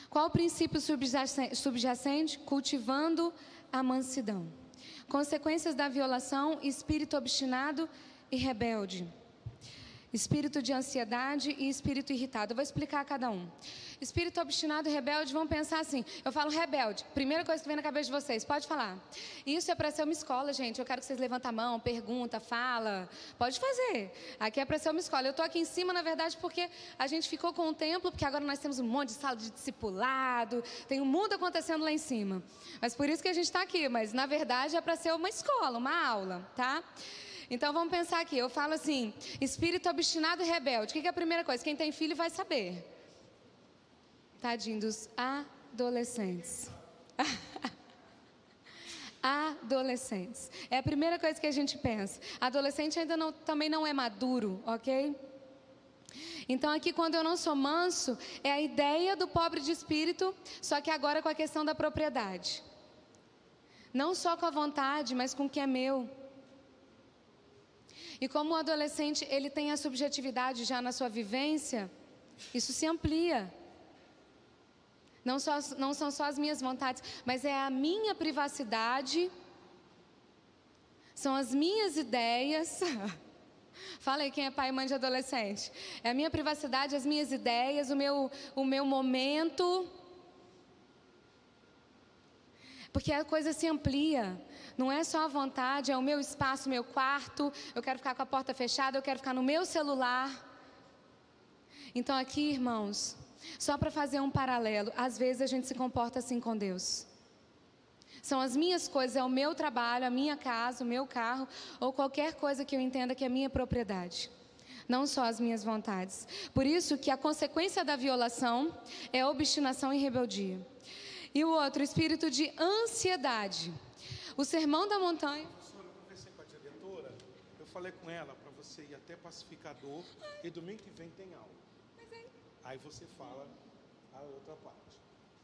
Qual o princípio subjacente? Cultivando a mansidão. Consequências da violação, espírito obstinado e rebelde. Espírito de ansiedade e espírito irritado. Eu vou explicar cada um. Espírito obstinado e rebelde, vão pensar assim. Eu falo rebelde, primeira coisa que vem na cabeça de vocês, pode falar. Isso é para ser uma escola, gente. Eu quero que vocês levantem a mão, pergunta, fala. Pode fazer. Aqui é para ser uma escola. Eu estou aqui em cima, na verdade, porque a gente ficou com o templo, porque agora nós temos um monte de sala de discipulado, tem um mundo acontecendo lá em cima. Mas por isso que a gente está aqui. Mas, na verdade, é para ser uma escola, uma aula, tá? Então, vamos pensar aqui. Eu falo assim, espírito obstinado e rebelde. O que é a primeira coisa? Quem tem filho vai saber. Tadinho dos adolescentes. Adolescentes. É a primeira coisa que a gente pensa. Adolescente ainda também não é maduro, ok? Então, aqui, quando eu não sou manso, é a ideia do pobre de espírito, só que agora com a questão da propriedade. Não só com a vontade, mas com o que é meu. E como o adolescente, ele tem a subjetividade já na sua vivência, isso se amplia. Não são só as minhas vontades, mas é a minha privacidade, são as minhas ideias. Fala aí quem é pai e mãe de adolescente. É a minha privacidade, as minhas ideias, o meu momento. Porque a coisa se amplia. Não é só a vontade, é o meu espaço, meu quarto. Eu quero ficar com a porta fechada, eu quero ficar no meu celular. Então aqui, irmãos, só para fazer um paralelo, às vezes a gente se comporta assim com Deus. São as minhas coisas, é o meu trabalho, a minha casa, o meu carro, ou qualquer coisa que eu entenda que é minha propriedade. Não só as minhas vontades. Por isso que a consequência da violação é obstinação e rebeldia. E o outro, espírito de ansiedade. O sermão da montanha. Professora, eu conversei com a diretora, eu falei com ela para você ir até Pacificador e domingo que vem tem aula. Aí você fala a outra parte.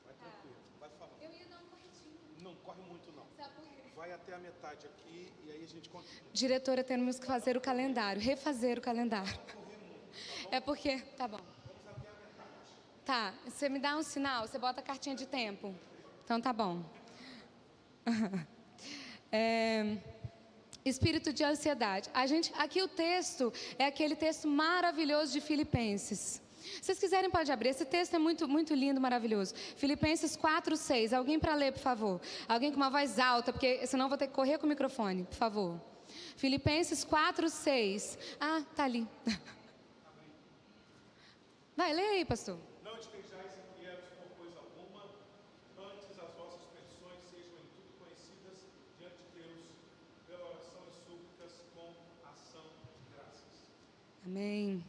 Vai tranquilo, vai falar. Eu ia dar um corretinho. Não, corre muito não. Sabe por quê? Vai até a metade aqui e aí a gente continua. Diretora, temos que fazer o calendário, refazer o calendário. É porque, tá bom. Tá, você me dá um sinal, você bota a cartinha de tempo. Então tá bom. Espírito de ansiedade. Aqui o texto é aquele texto maravilhoso de Filipenses. Se vocês quiserem, pode abrir. Esse texto é muito, muito lindo, maravilhoso. Filipenses 4:6. Alguém para ler, por favor. Alguém com uma voz alta, porque senão eu vou ter que correr com o microfone, por favor. Filipenses 4:6. Ah, tá ali. Vai, lê aí, pastor. Não estejais inquietos por coisa alguma, antes as vossas petições sejam em tudo conhecidas diante de Deus, pela oração e súplicas com ação de graças. Amém.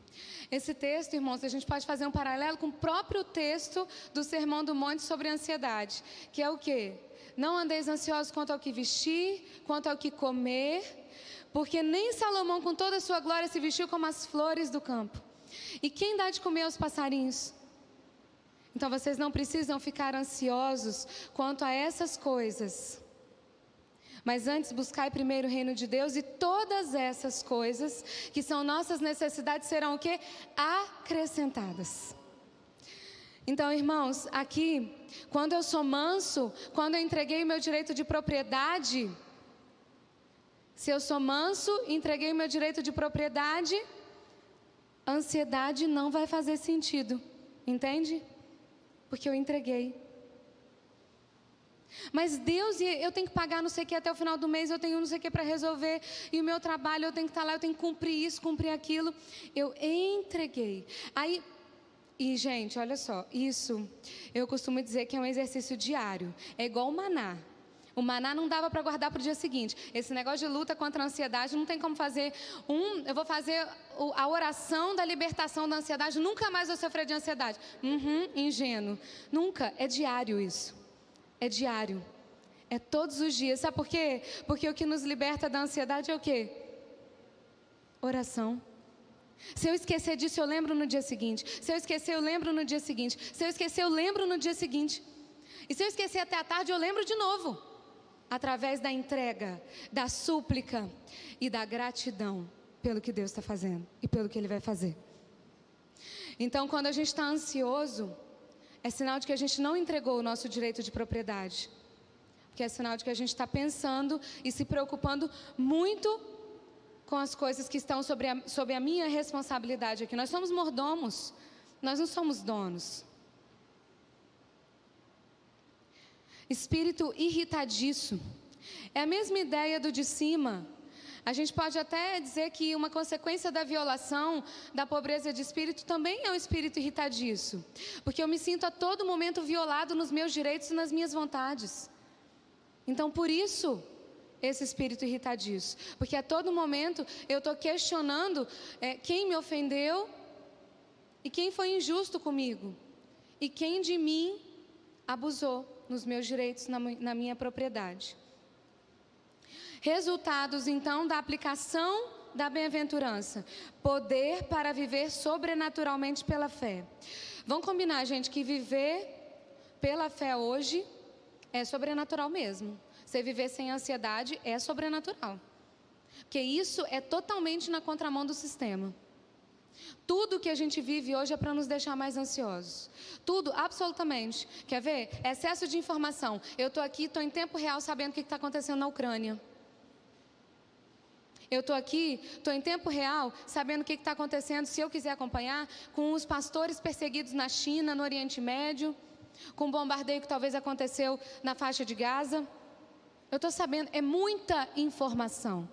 Esse texto, irmãos, a gente pode fazer um paralelo com o próprio texto do Sermão do Monte sobre a ansiedade, que é o quê? Não andeis ansiosos quanto ao que vestir, quanto ao que comer, porque nem Salomão com toda a sua glória se vestiu como as flores do campo. E quem dá de comer aos passarinhos? Então vocês não precisam ficar ansiosos quanto a essas coisas. Mas antes buscai primeiro o reino de Deus, e todas essas coisas que são nossas necessidades serão o quê? Acrescentadas. Então, irmãos, aqui, quando eu sou manso, quando eu entreguei o meu direito de propriedade, se eu sou manso, entreguei o meu direito de propriedade, a ansiedade não vai fazer sentido, entende? Porque eu entreguei. Mas Deus, eu tenho que pagar não sei o que até o final do mês, eu tenho não sei o que para resolver, e o meu trabalho, eu tenho que estar lá, eu tenho que cumprir isso, cumprir aquilo. Eu entreguei. Aí, e gente, olha só, isso eu costumo dizer que é um exercício diário, é igual o maná. O maná não dava para guardar para o dia seguinte. Esse negócio de luta contra a ansiedade, não tem como fazer eu vou fazer a oração da libertação da ansiedade, nunca mais vou sofrer de ansiedade. Ingênuo. Nunca, é diário isso. É diário. É todos os dias. Sabe por quê? Porque o que nos liberta da ansiedade é o quê? Oração. Se eu esquecer disso, eu lembro no dia seguinte. Se eu esquecer, eu lembro no dia seguinte. Se eu esquecer, eu lembro no dia seguinte. E se eu esquecer até a tarde, eu lembro de novo. Através da entrega, da súplica e da gratidão pelo que Deus está fazendo e pelo que Ele vai fazer. Então, quando a gente está ansioso, é sinal de que a gente não entregou o nosso direito de propriedade. Porque é sinal de que a gente está pensando e se preocupando muito com as coisas que estão sobre a minha responsabilidade aqui. Nós somos mordomos, nós não somos donos. Espírito irritadiço. É a mesma ideia do de cima. A gente pode até dizer que uma consequência da violação, da pobreza de espírito, também é o espírito irritadiço. Porque eu me sinto a todo momento violado nos meus direitos e nas minhas vontades. Então, por isso, esse espírito irritadiço. Porque a todo momento eu estou questionando quem me ofendeu e quem foi injusto comigo. E quem de mim abusou nos meus direitos, na minha propriedade. Resultados, então, da aplicação da bem-aventurança. Poder para viver sobrenaturalmente pela fé. Vamos combinar, gente, que viver pela fé hoje é sobrenatural mesmo. Você viver sem ansiedade é sobrenatural. Porque isso é totalmente na contramão do sistema. Tudo que a gente vive hoje é para nos deixar mais ansiosos. Tudo, absolutamente. Quer ver? Excesso de informação. Eu estou aqui, estou em tempo real sabendo o que está acontecendo na Ucrânia. Eu estou aqui, estou em tempo real sabendo o que está acontecendo, se eu quiser acompanhar, com os pastores perseguidos na China, no Oriente Médio, com o bombardeio que talvez aconteceu na faixa de Gaza. Eu estou sabendo, é muita informação.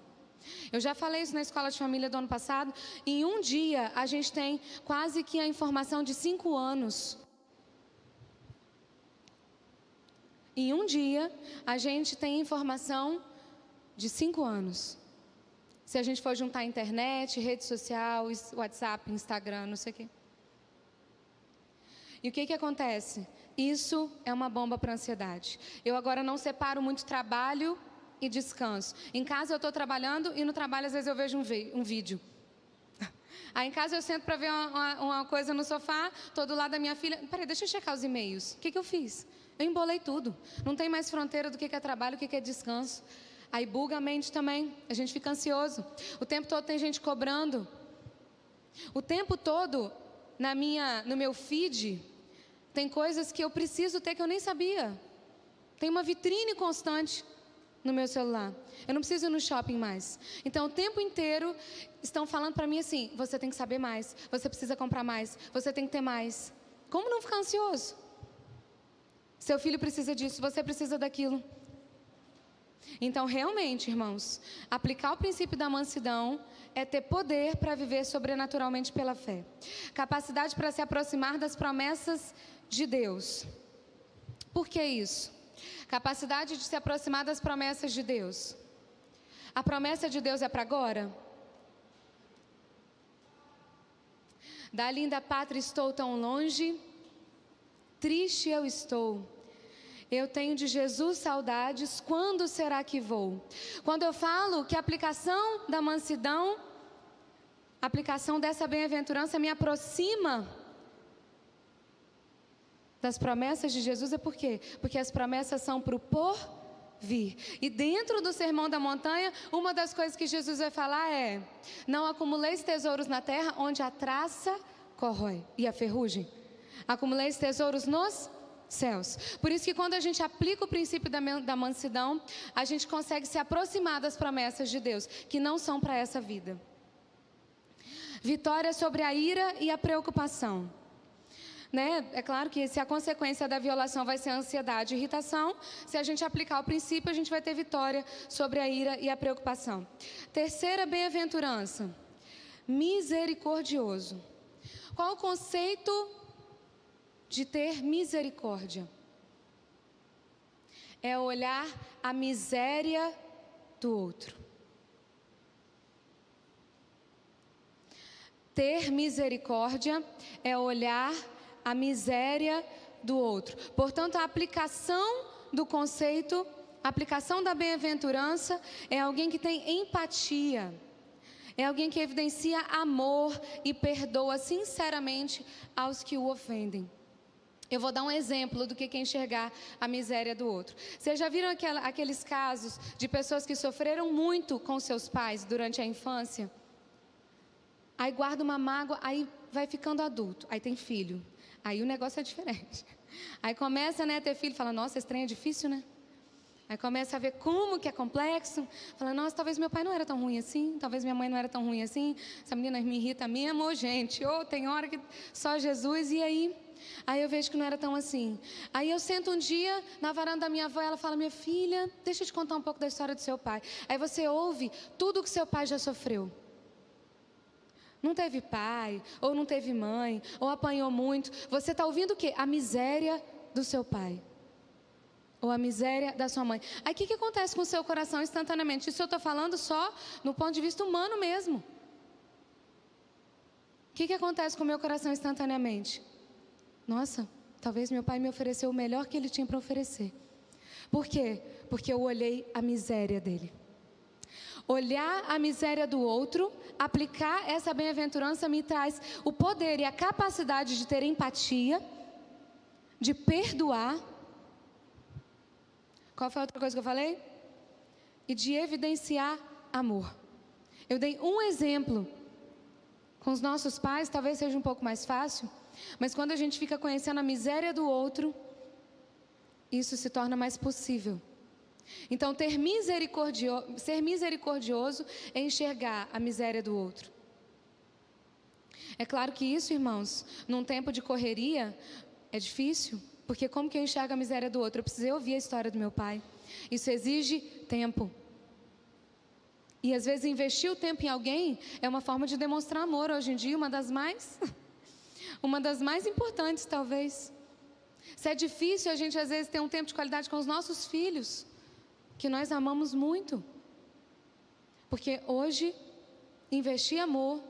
Eu já falei isso na escola de família do ano passado. Em um dia, a gente tem quase que a informação de 5 anos. Em um dia, a gente tem informação de 5 anos. Se a gente for juntar a internet, rede social, WhatsApp, Instagram, não sei o quê. E o que acontece? Isso é uma bomba para a ansiedade. Eu agora não separo muito trabalho e descanso. Em casa eu estou trabalhando e no trabalho às vezes eu vejo um vídeo. Aí em casa eu sento para ver uma coisa no sofá, estou do lado da minha filha. Peraí, deixa eu checar os e-mails. O que eu fiz? Eu embolei tudo. Não tem mais fronteira do que é trabalho, o que é descanso. Aí buga a mente também. A gente fica ansioso. O tempo todo tem gente cobrando. O tempo todo no meu feed tem coisas que eu preciso ter que eu nem sabia. Tem uma vitrine constante no meu celular. Eu não preciso ir no shopping mais. Então, o tempo inteiro estão falando para mim assim: você tem que saber mais, você precisa comprar mais, você tem que ter mais. Como não ficar ansioso? Seu filho precisa disso, você precisa daquilo. Então, realmente, irmãos, aplicar o princípio da mansidão é ter poder para viver sobrenaturalmente pela fé. Capacidade para se aproximar das promessas de Deus. Por que isso? Capacidade de se aproximar das promessas de Deus. A promessa de Deus é para agora? Da linda pátria estou tão longe, triste eu estou. Eu tenho de Jesus saudades, quando será que vou? Quando eu falo que a aplicação da mansidão, a aplicação dessa bem-aventurança me aproxima das promessas de Jesus, é por quê? Porque as promessas são para o por vir. E dentro do Sermão da Montanha, uma das coisas que Jesus vai falar é: não acumuleis tesouros na terra, onde a traça corrói e a ferrugem. Acumuleis tesouros nos céus. Por isso que quando a gente aplica o princípio da mansidão, a gente consegue se aproximar das promessas de Deus, que não são para essa vida. Vitória sobre a ira e a preocupação. Né? É claro que se a consequência da violação vai ser a ansiedade e irritação, se a gente aplicar o princípio, a gente vai ter vitória sobre a ira e a preocupação. Terceira bem-aventurança, misericordioso. Qual o conceito de ter misericórdia? É olhar a miséria do outro. Ter misericórdia é olhar a miséria do outro. Portanto, a aplicação do conceito, a aplicação da bem-aventurança é alguém que tem empatia, é alguém que evidencia amor e perdoa sinceramente aos que o ofendem. Eu vou dar um exemplo do que é enxergar a miséria do outro. Vocês já viram aqueles casos de pessoas que sofreram muito com seus pais durante a infância? Aí guarda uma mágoa, aí vai ficando adulto, aí tem filho. Aí o negócio é diferente. Aí começa, né, a ter filho, fala: nossa, esse trem é difícil, né? Aí começa a ver como que é complexo. Fala: nossa, talvez meu pai não era tão ruim assim, talvez minha mãe não era tão ruim assim. Essa menina me irrita mesmo, ô gente. Ou tem hora que só Jesus, e aí? Aí eu vejo que não era tão assim. Aí eu sento um dia na varanda da minha avó e ela fala: minha filha, deixa eu te contar um pouco da história do seu pai. Aí você ouve tudo que seu pai já sofreu. Não teve pai, ou não teve mãe, ou apanhou muito. Você está ouvindo o quê? A miséria do seu pai. Ou a miséria da sua mãe. Aí o que acontece com o seu coração instantaneamente? Isso eu estou falando só no ponto de vista humano mesmo. O que acontece com o meu coração instantaneamente? Nossa, talvez meu pai me ofereceu o melhor que ele tinha para oferecer. Por quê? Porque eu olhei a miséria dele. Olhar a miséria do outro, aplicar essa bem-aventurança me traz o poder e a capacidade de ter empatia, de perdoar. Qual foi a outra coisa que eu falei? E de evidenciar amor. Eu dei um exemplo. Com os nossos pais, talvez seja um pouco mais fácil, mas quando a gente fica conhecendo a miséria do outro, isso se torna mais possível. Então, ser misericordioso é enxergar a miséria do outro. É claro que isso, irmãos, num tempo de correria, é difícil, porque como que eu enxergo a miséria do outro? Eu precisei ouvir a história do meu pai. Isso exige tempo. E às vezes investir o tempo em alguém é uma forma de demonstrar amor hoje em dia, uma das mais importantes talvez. Se é difícil a gente às vezes ter um tempo de qualidade com os nossos filhos, que nós amamos muito. Porque hoje, investir amor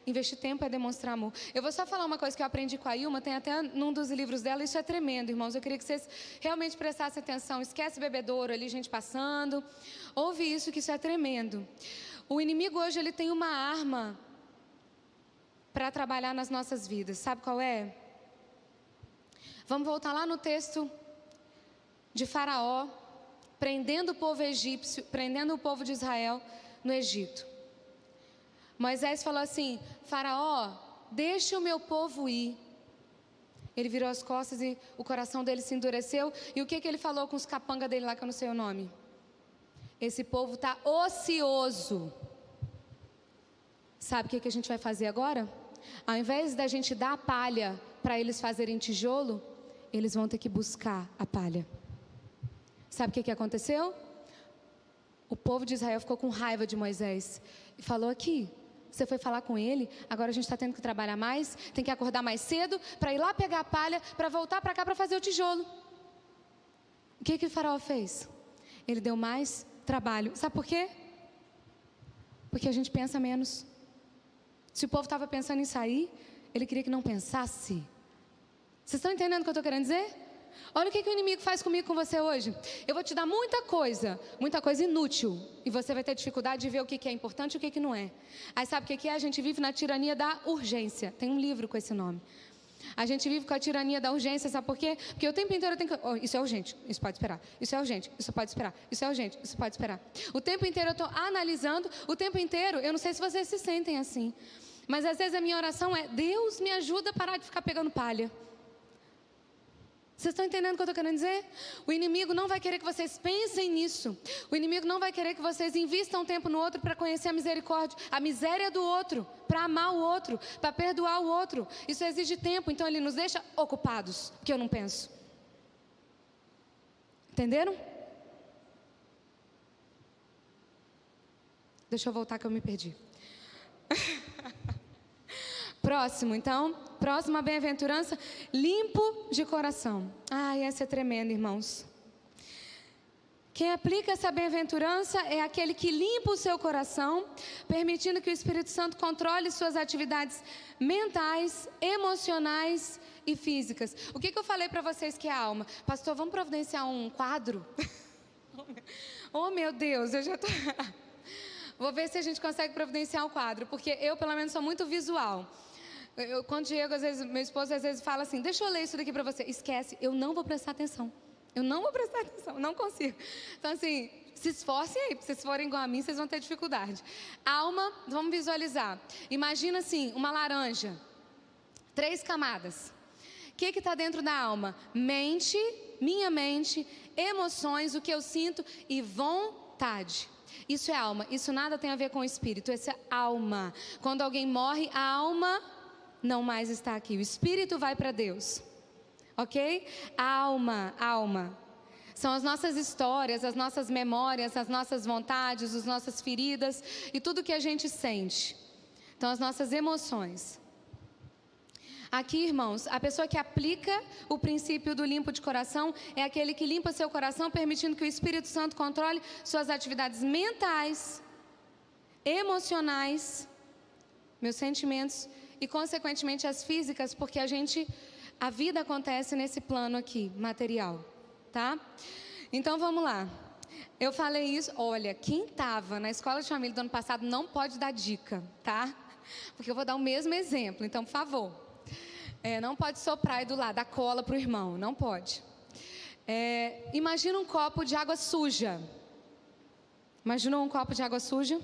investir tempo é demonstrar amor. Eu vou só falar uma coisa que eu aprendi com a Ilma, tem até num dos livros dela, isso é tremendo, irmãos. Eu queria que vocês realmente prestassem atenção. Esquece bebedouro ali, gente passando. Ouve isso, que isso é tremendo. O inimigo hoje, ele tem uma arma para trabalhar nas nossas vidas. Sabe qual é? Vamos voltar lá no texto de Faraó, prendendo o povo egípcio, prendendo o povo de Israel no Egito. Moisés falou assim: Faraó, deixe o meu povo ir. Ele virou as costas e o coração dele se endureceu. E o que ele falou com os capangas dele lá, que eu não sei o nome? Esse povo está ocioso. Sabe o que a gente vai fazer agora? Ao invés da gente dar a palha para eles fazerem tijolo, eles vão ter que buscar a palha. Sabe o que aconteceu? O povo de Israel ficou com raiva de Moisés e falou: aqui, você foi falar com ele, agora a gente está tendo que trabalhar mais, tem que acordar mais cedo para ir lá pegar a palha, para voltar para cá para fazer o tijolo. O que o faraó fez? Ele deu mais trabalho. Sabe por quê? Porque a gente pensa menos. Se o povo estava pensando em sair, ele queria que não pensasse. Vocês estão entendendo o que eu estou querendo dizer? Olha o que o inimigo faz comigo, com você hoje. Eu vou te dar muita coisa inútil. E você vai ter dificuldade de ver o que é importante e o que não é. Aí sabe o que é? A gente vive na tirania da urgência. Tem um livro com esse nome. A gente vive com a tirania da urgência, sabe por quê? Porque o tempo inteiro eu tenho que... Oh, isso é urgente, isso pode esperar. Isso é urgente, isso pode esperar. Isso é urgente, isso pode esperar. O tempo inteiro eu estou analisando, o tempo inteiro, eu não sei se vocês se sentem assim, mas às vezes a minha oração é: Deus me ajuda a parar de ficar pegando palha. Vocês estão entendendo o que eu estou querendo dizer? O inimigo não vai querer que vocês pensem nisso. O inimigo não vai querer que vocês invistam tempo no outro para conhecer a misericórdia, a miséria do outro, para amar o outro, para perdoar o outro. Isso exige tempo, então ele nos deixa ocupados, porque eu não penso. Entenderam? Deixa eu voltar que eu me perdi. Próximo, então, próxima bem-aventurança, limpo de coração. Ai, essa é tremenda, irmãos. Quem aplica essa bem-aventurança é aquele que limpa o seu coração, permitindo que o Espírito Santo controle suas atividades mentais, emocionais e físicas. O que eu falei para vocês que é a alma? Pastor, vamos providenciar um quadro? Oh, meu Deus, eu já estou... Vou ver se a gente consegue providenciar um quadro, porque eu, pelo menos, sou muito visual. Quando Diego, às vezes, meu esposo, às vezes fala assim: deixa eu ler isso daqui para você. Esquece, eu não vou prestar atenção. Eu não vou prestar atenção, não consigo. Então, assim, se esforcem aí, porque se vocês forem igual a mim, vocês vão ter dificuldade. Alma, vamos visualizar. Imagina assim, uma laranja, 3 camadas. O que está dentro da alma? Mente, minha mente, emoções, o que eu sinto e vontade. Isso é alma, isso nada tem a ver com o espírito, isso é alma. Quando alguém morre, a alma não mais está aqui, o espírito vai para Deus, ok? Alma, são as nossas histórias, as nossas memórias, as nossas vontades, as nossas feridas e tudo que a gente sente. Então, as nossas emoções. Aqui, irmãos, a pessoa que aplica o princípio do limpo de coração é aquele que limpa seu coração, permitindo que o Espírito Santo controle suas atividades mentais, emocionais, meus sentimentos e, consequentemente, as físicas, porque a vida acontece nesse plano aqui, material, tá? Então, vamos lá. Eu falei isso, olha, quem estava na escola de família do ano passado não pode dar dica, tá? Porque eu vou dar o mesmo exemplo, então, por favor. Não pode soprar e do lado, dar cola para o irmão, não pode. Imagina um copo de água suja. Imaginou um copo de água suja?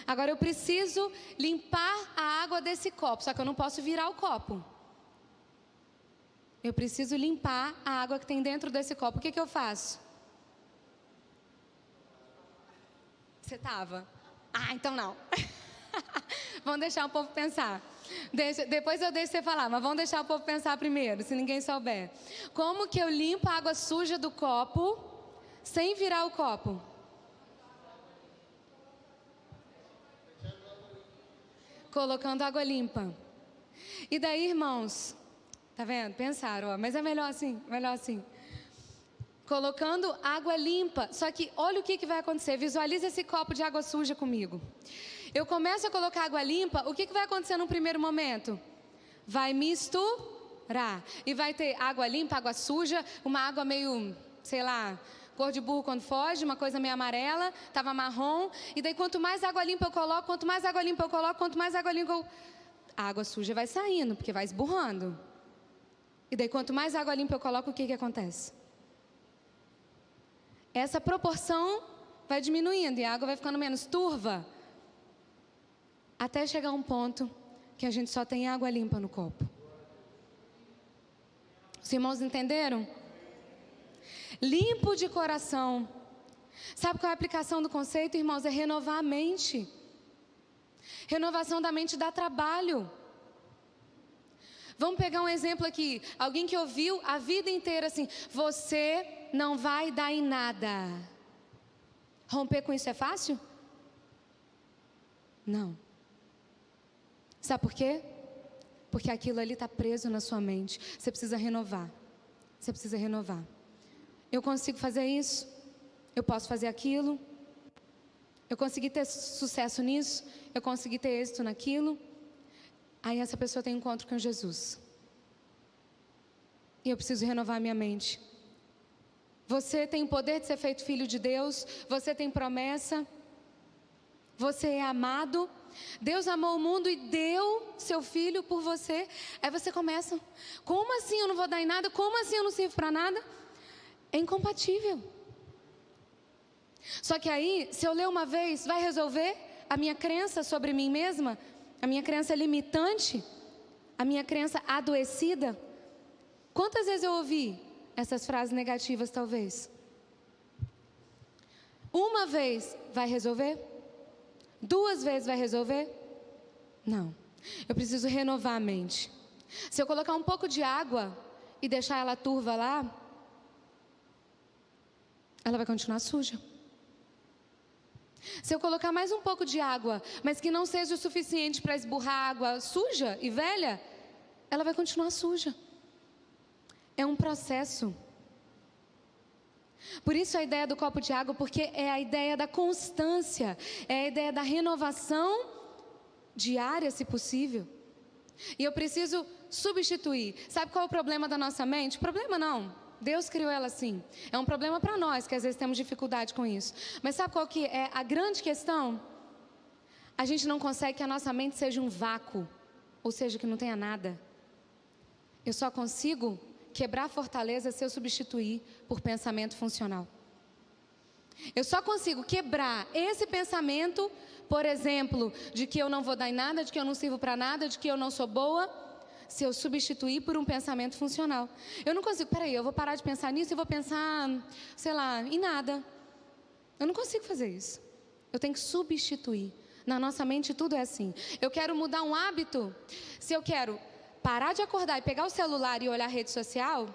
Agora eu preciso limpar a água desse copo, só que eu não posso virar o copo. Eu preciso limpar a água que tem dentro desse copo. O que eu faço? Você estava? Ah, então não. Vamos deixar o povo pensar. Depois eu deixo você falar, mas vamos deixar o povo pensar primeiro, se ninguém souber. Como que eu limpo a água suja do copo sem virar o copo? Colocando água limpa. E daí, irmãos, tá vendo? Pensaram, mas é melhor assim, melhor assim. Colocando água limpa. Só que olha o que vai acontecer. Visualiza esse copo de água suja comigo. Eu começo a colocar água limpa, o que vai acontecer no primeiro momento? Vai misturar. E vai ter água limpa, água suja, uma água meio, sei lá, cor de burro quando foge, uma coisa meio amarela, estava marrom. E daí quanto mais água limpa eu coloco, quanto mais água limpa eu coloco, quanto mais água limpa a água suja vai saindo, porque vai esburrando. E daí quanto mais água limpa eu coloco, o que acontece? Essa proporção vai diminuindo e a água vai ficando menos turva. Até chegar um ponto que a gente só tem água limpa no copo. Os irmãos entenderam? Limpo de coração. Sabe qual é a aplicação do conceito, irmãos? É renovar a mente. Renovação da mente dá trabalho. Vamos pegar um exemplo aqui. Alguém que ouviu a vida inteira assim: você não vai dar em nada. Romper com isso é fácil? Não. Sabe por quê? Porque aquilo ali está preso na sua mente. Você precisa renovar. Você precisa renovar. Eu consigo fazer isso? Eu posso fazer aquilo? Eu consegui ter sucesso nisso? Eu consegui ter êxito naquilo? Aí essa pessoa tem um encontro com Jesus. E eu preciso renovar minha mente. Você tem o poder de ser feito filho de Deus. Você tem promessa. Você é amado. Deus amou o mundo e deu seu filho por você. Aí você começa, como assim eu não vou dar em nada? Como assim eu não sirvo para nada? É incompatível. Só que aí, se eu ler uma vez, vai resolver a minha crença sobre mim mesma? A minha crença limitante? A minha crença adoecida? Quantas vezes eu ouvi essas frases negativas, talvez? Uma vez vai resolver? 2 vezes vai resolver? Não. Eu preciso renovar a mente. Se eu colocar um pouco de água e deixar ela turva lá, ela vai continuar suja. Se eu colocar mais um pouco de água, mas que não seja o suficiente para esburrar água suja e velha, ela vai continuar suja. É um processo. Por isso a ideia do copo de água, porque é a ideia da constância, é a ideia da renovação diária, se possível. E eu preciso substituir. Sabe qual é o problema da nossa mente? Problema não. Deus criou ela assim. É um problema para nós, que às vezes temos dificuldade com isso. Mas sabe qual que é a grande questão? A gente não consegue que a nossa mente seja um vácuo, ou seja, que não tenha nada. Eu só consigo quebrar a fortaleza se eu substituir por pensamento funcional. Eu só consigo quebrar esse pensamento, por exemplo, de que eu não vou dar em nada, de que eu não sirvo para nada, de que eu não sou boa, se eu substituir por um pensamento funcional. Eu não consigo, peraí, eu vou parar de pensar nisso e vou pensar, sei lá, em nada. Eu não consigo fazer isso. Eu tenho que substituir. Na nossa mente tudo é assim. Eu quero mudar um hábito. Se eu quero parar de acordar e pegar o celular e olhar a rede social,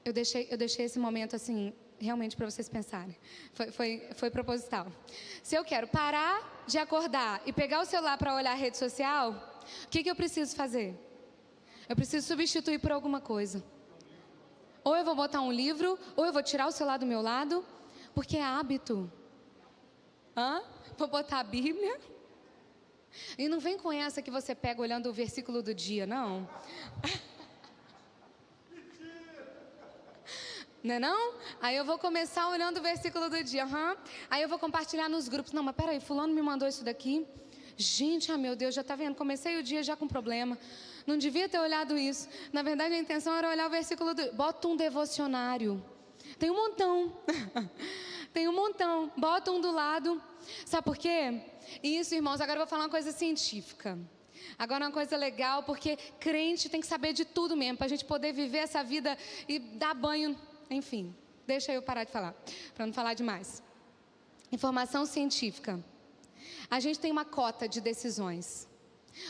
eu deixei esse momento assim, realmente para vocês pensarem. Foi proposital. Se eu quero parar de acordar e pegar o celular para olhar a rede social, o que eu preciso fazer? Eu preciso substituir por alguma coisa. Ou eu vou botar um livro, ou eu vou tirar o celular do meu lado, porque é hábito. Vou botar a Bíblia. E não vem com essa que você pega olhando o versículo do dia, não. Não é não? Aí eu vou começar olhando o versículo do dia. Aí eu vou compartilhar nos grupos. Não, mas peraí, fulano me mandou isso daqui. Gente, meu Deus, já está vendo? Comecei o dia já com problema. Não devia ter olhado isso. Na verdade, a intenção era olhar o versículo do... Bota um devocionário. Tem um montão. Tem um montão. Bota um do lado. Sabe por quê? Isso, irmãos, agora eu vou falar uma coisa científica. Agora uma coisa legal, porque crente tem que saber de tudo mesmo, para a gente poder viver essa vida e dar banho, enfim. Deixa eu parar de falar, para não falar demais. Informação científica. A gente tem uma cota de decisões.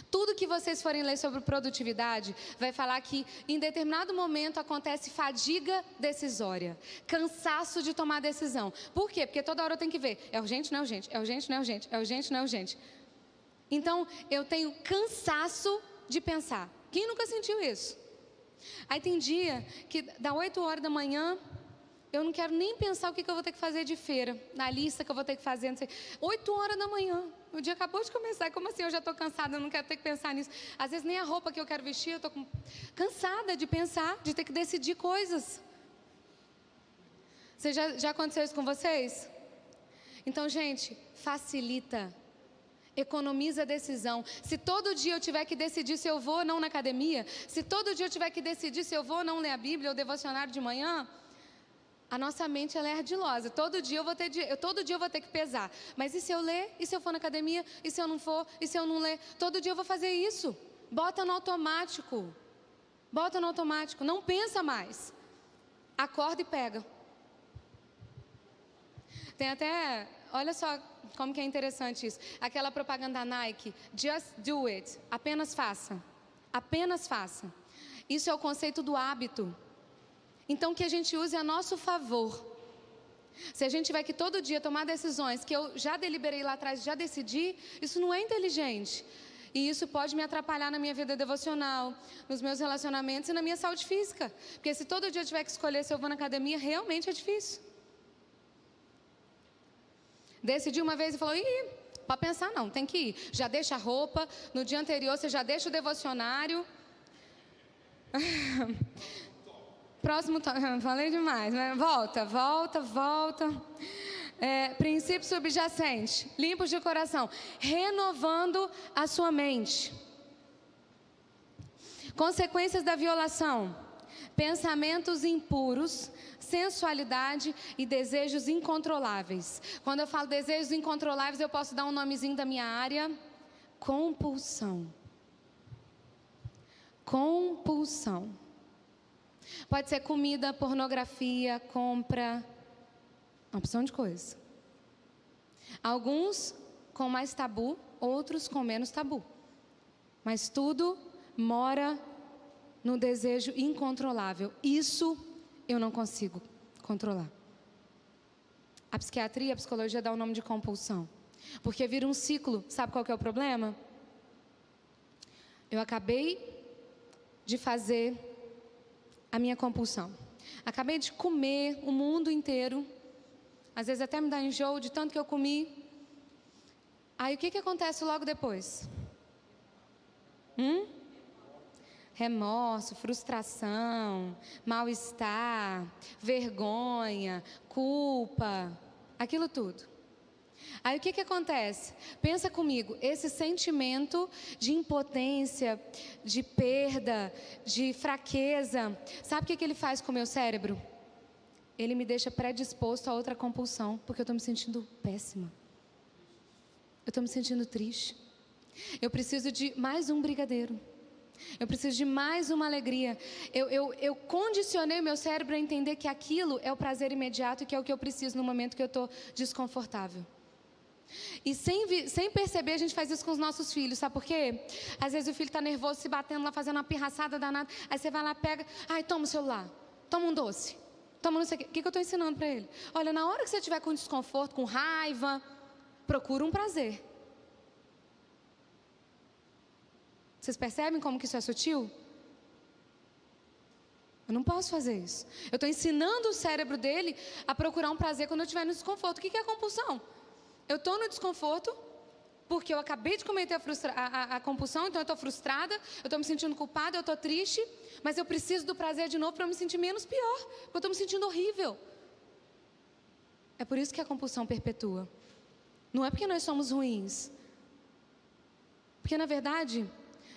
Tudo que vocês forem ler sobre produtividade vai falar que em determinado momento acontece fadiga decisória, cansaço de tomar decisão. Por quê? Porque toda hora eu tenho que ver, é urgente, não é urgente, é urgente, não é urgente, é urgente, não é urgente. Então eu tenho cansaço de pensar. Quem nunca sentiu isso? Aí tem dia que dá 8 horas da manhã, eu não quero nem pensar o que eu vou ter que fazer de feira, na lista que eu vou ter que fazer, não sei. 8 horas da manhã, o dia acabou de começar, como assim eu já estou cansada, eu não quero ter que pensar nisso. Às vezes nem a roupa que eu quero vestir, eu estou cansada de pensar, de ter que decidir coisas. Já aconteceu isso com vocês? Então, gente, facilita. Economiza a decisão. Se todo dia eu tiver que decidir se eu vou ou não na academia, se todo dia eu tiver que decidir se eu vou ou não ler a Bíblia ou devocionário de manhã, a nossa mente ela é ardilosa. Todo dia eu vou ter que pesar. Mas e se eu ler? E se eu for na academia? E se eu não for? E se eu não ler? Todo dia eu vou fazer isso. Bota no automático. Bota no automático. Não pensa mais. Acorda e pega. Tem até... Olha só como que é interessante isso. Aquela propaganda da Nike. Just do it. Apenas faça. Apenas faça. Isso é o conceito do hábito. Então, que a gente use a nosso favor. Se a gente tiver que todo dia tomar decisões que eu já deliberei lá atrás, já decidi, isso não é inteligente. E isso pode me atrapalhar na minha vida devocional, nos meus relacionamentos e na minha saúde física. Porque se todo dia eu tiver que escolher se eu vou na academia, realmente é difícil. Decidi uma vez e falou, para pensar não, tem que ir. Já deixa a roupa, no dia anterior você já deixa o devocionário. Próximo, falei demais, né? Volta. Princípio subjacente, limpos de coração, renovando a sua mente. Consequências da violação: pensamentos impuros, sensualidade e desejos incontroláveis. Quando eu falo desejos incontroláveis, eu posso dar um nomezinho da minha área: compulsão. Compulsão. Pode ser comida, pornografia, compra, uma opção de coisa. Alguns com mais tabu, outros com menos tabu. Mas tudo mora no desejo incontrolável. Isso eu não consigo controlar. A psiquiatria, a psicologia dá o nome de compulsão. Porque vira um ciclo. Sabe qual que é o problema? Eu acabei de fazer a minha compulsão. Acabei de comer o mundo inteiro. Às vezes até me dá enjoo de tanto que eu comi. Aí o que acontece logo depois? Remorso, frustração, mal-estar, vergonha, culpa, aquilo tudo. Aí o que acontece? Pensa comigo, esse sentimento de impotência, de perda, de fraqueza, sabe o que ele faz com o meu cérebro? Ele me deixa predisposto a outra compulsão, porque eu estou me sentindo péssima. Eu estou me sentindo triste. Eu preciso de mais um brigadeiro. Eu preciso de mais uma alegria. Eu condicionei o meu cérebro a entender que aquilo é o prazer imediato e que é o que eu preciso no momento que eu estou desconfortável. E sem perceber, a gente faz isso com os nossos filhos, sabe por quê? Às vezes o filho está nervoso, se batendo lá, fazendo uma pirraçada danada. Aí você vai lá, pega, toma o celular, toma um doce, toma não sei o quê. O que eu estou ensinando para ele? Olha, na hora que você estiver com desconforto, com raiva, procura um prazer. Vocês percebem como que isso é sutil? Eu não posso fazer isso. Eu estou ensinando o cérebro dele a procurar um prazer quando eu estiver no desconforto. O que é a compulsão? Eu estou no desconforto porque eu acabei de cometer a compulsão, então eu estou frustrada, eu estou me sentindo culpada, eu estou triste, mas eu preciso do prazer de novo para eu me sentir menos pior, porque eu estou me sentindo horrível. É por isso que a compulsão perpetua. Não é porque nós somos ruins. Porque, na verdade,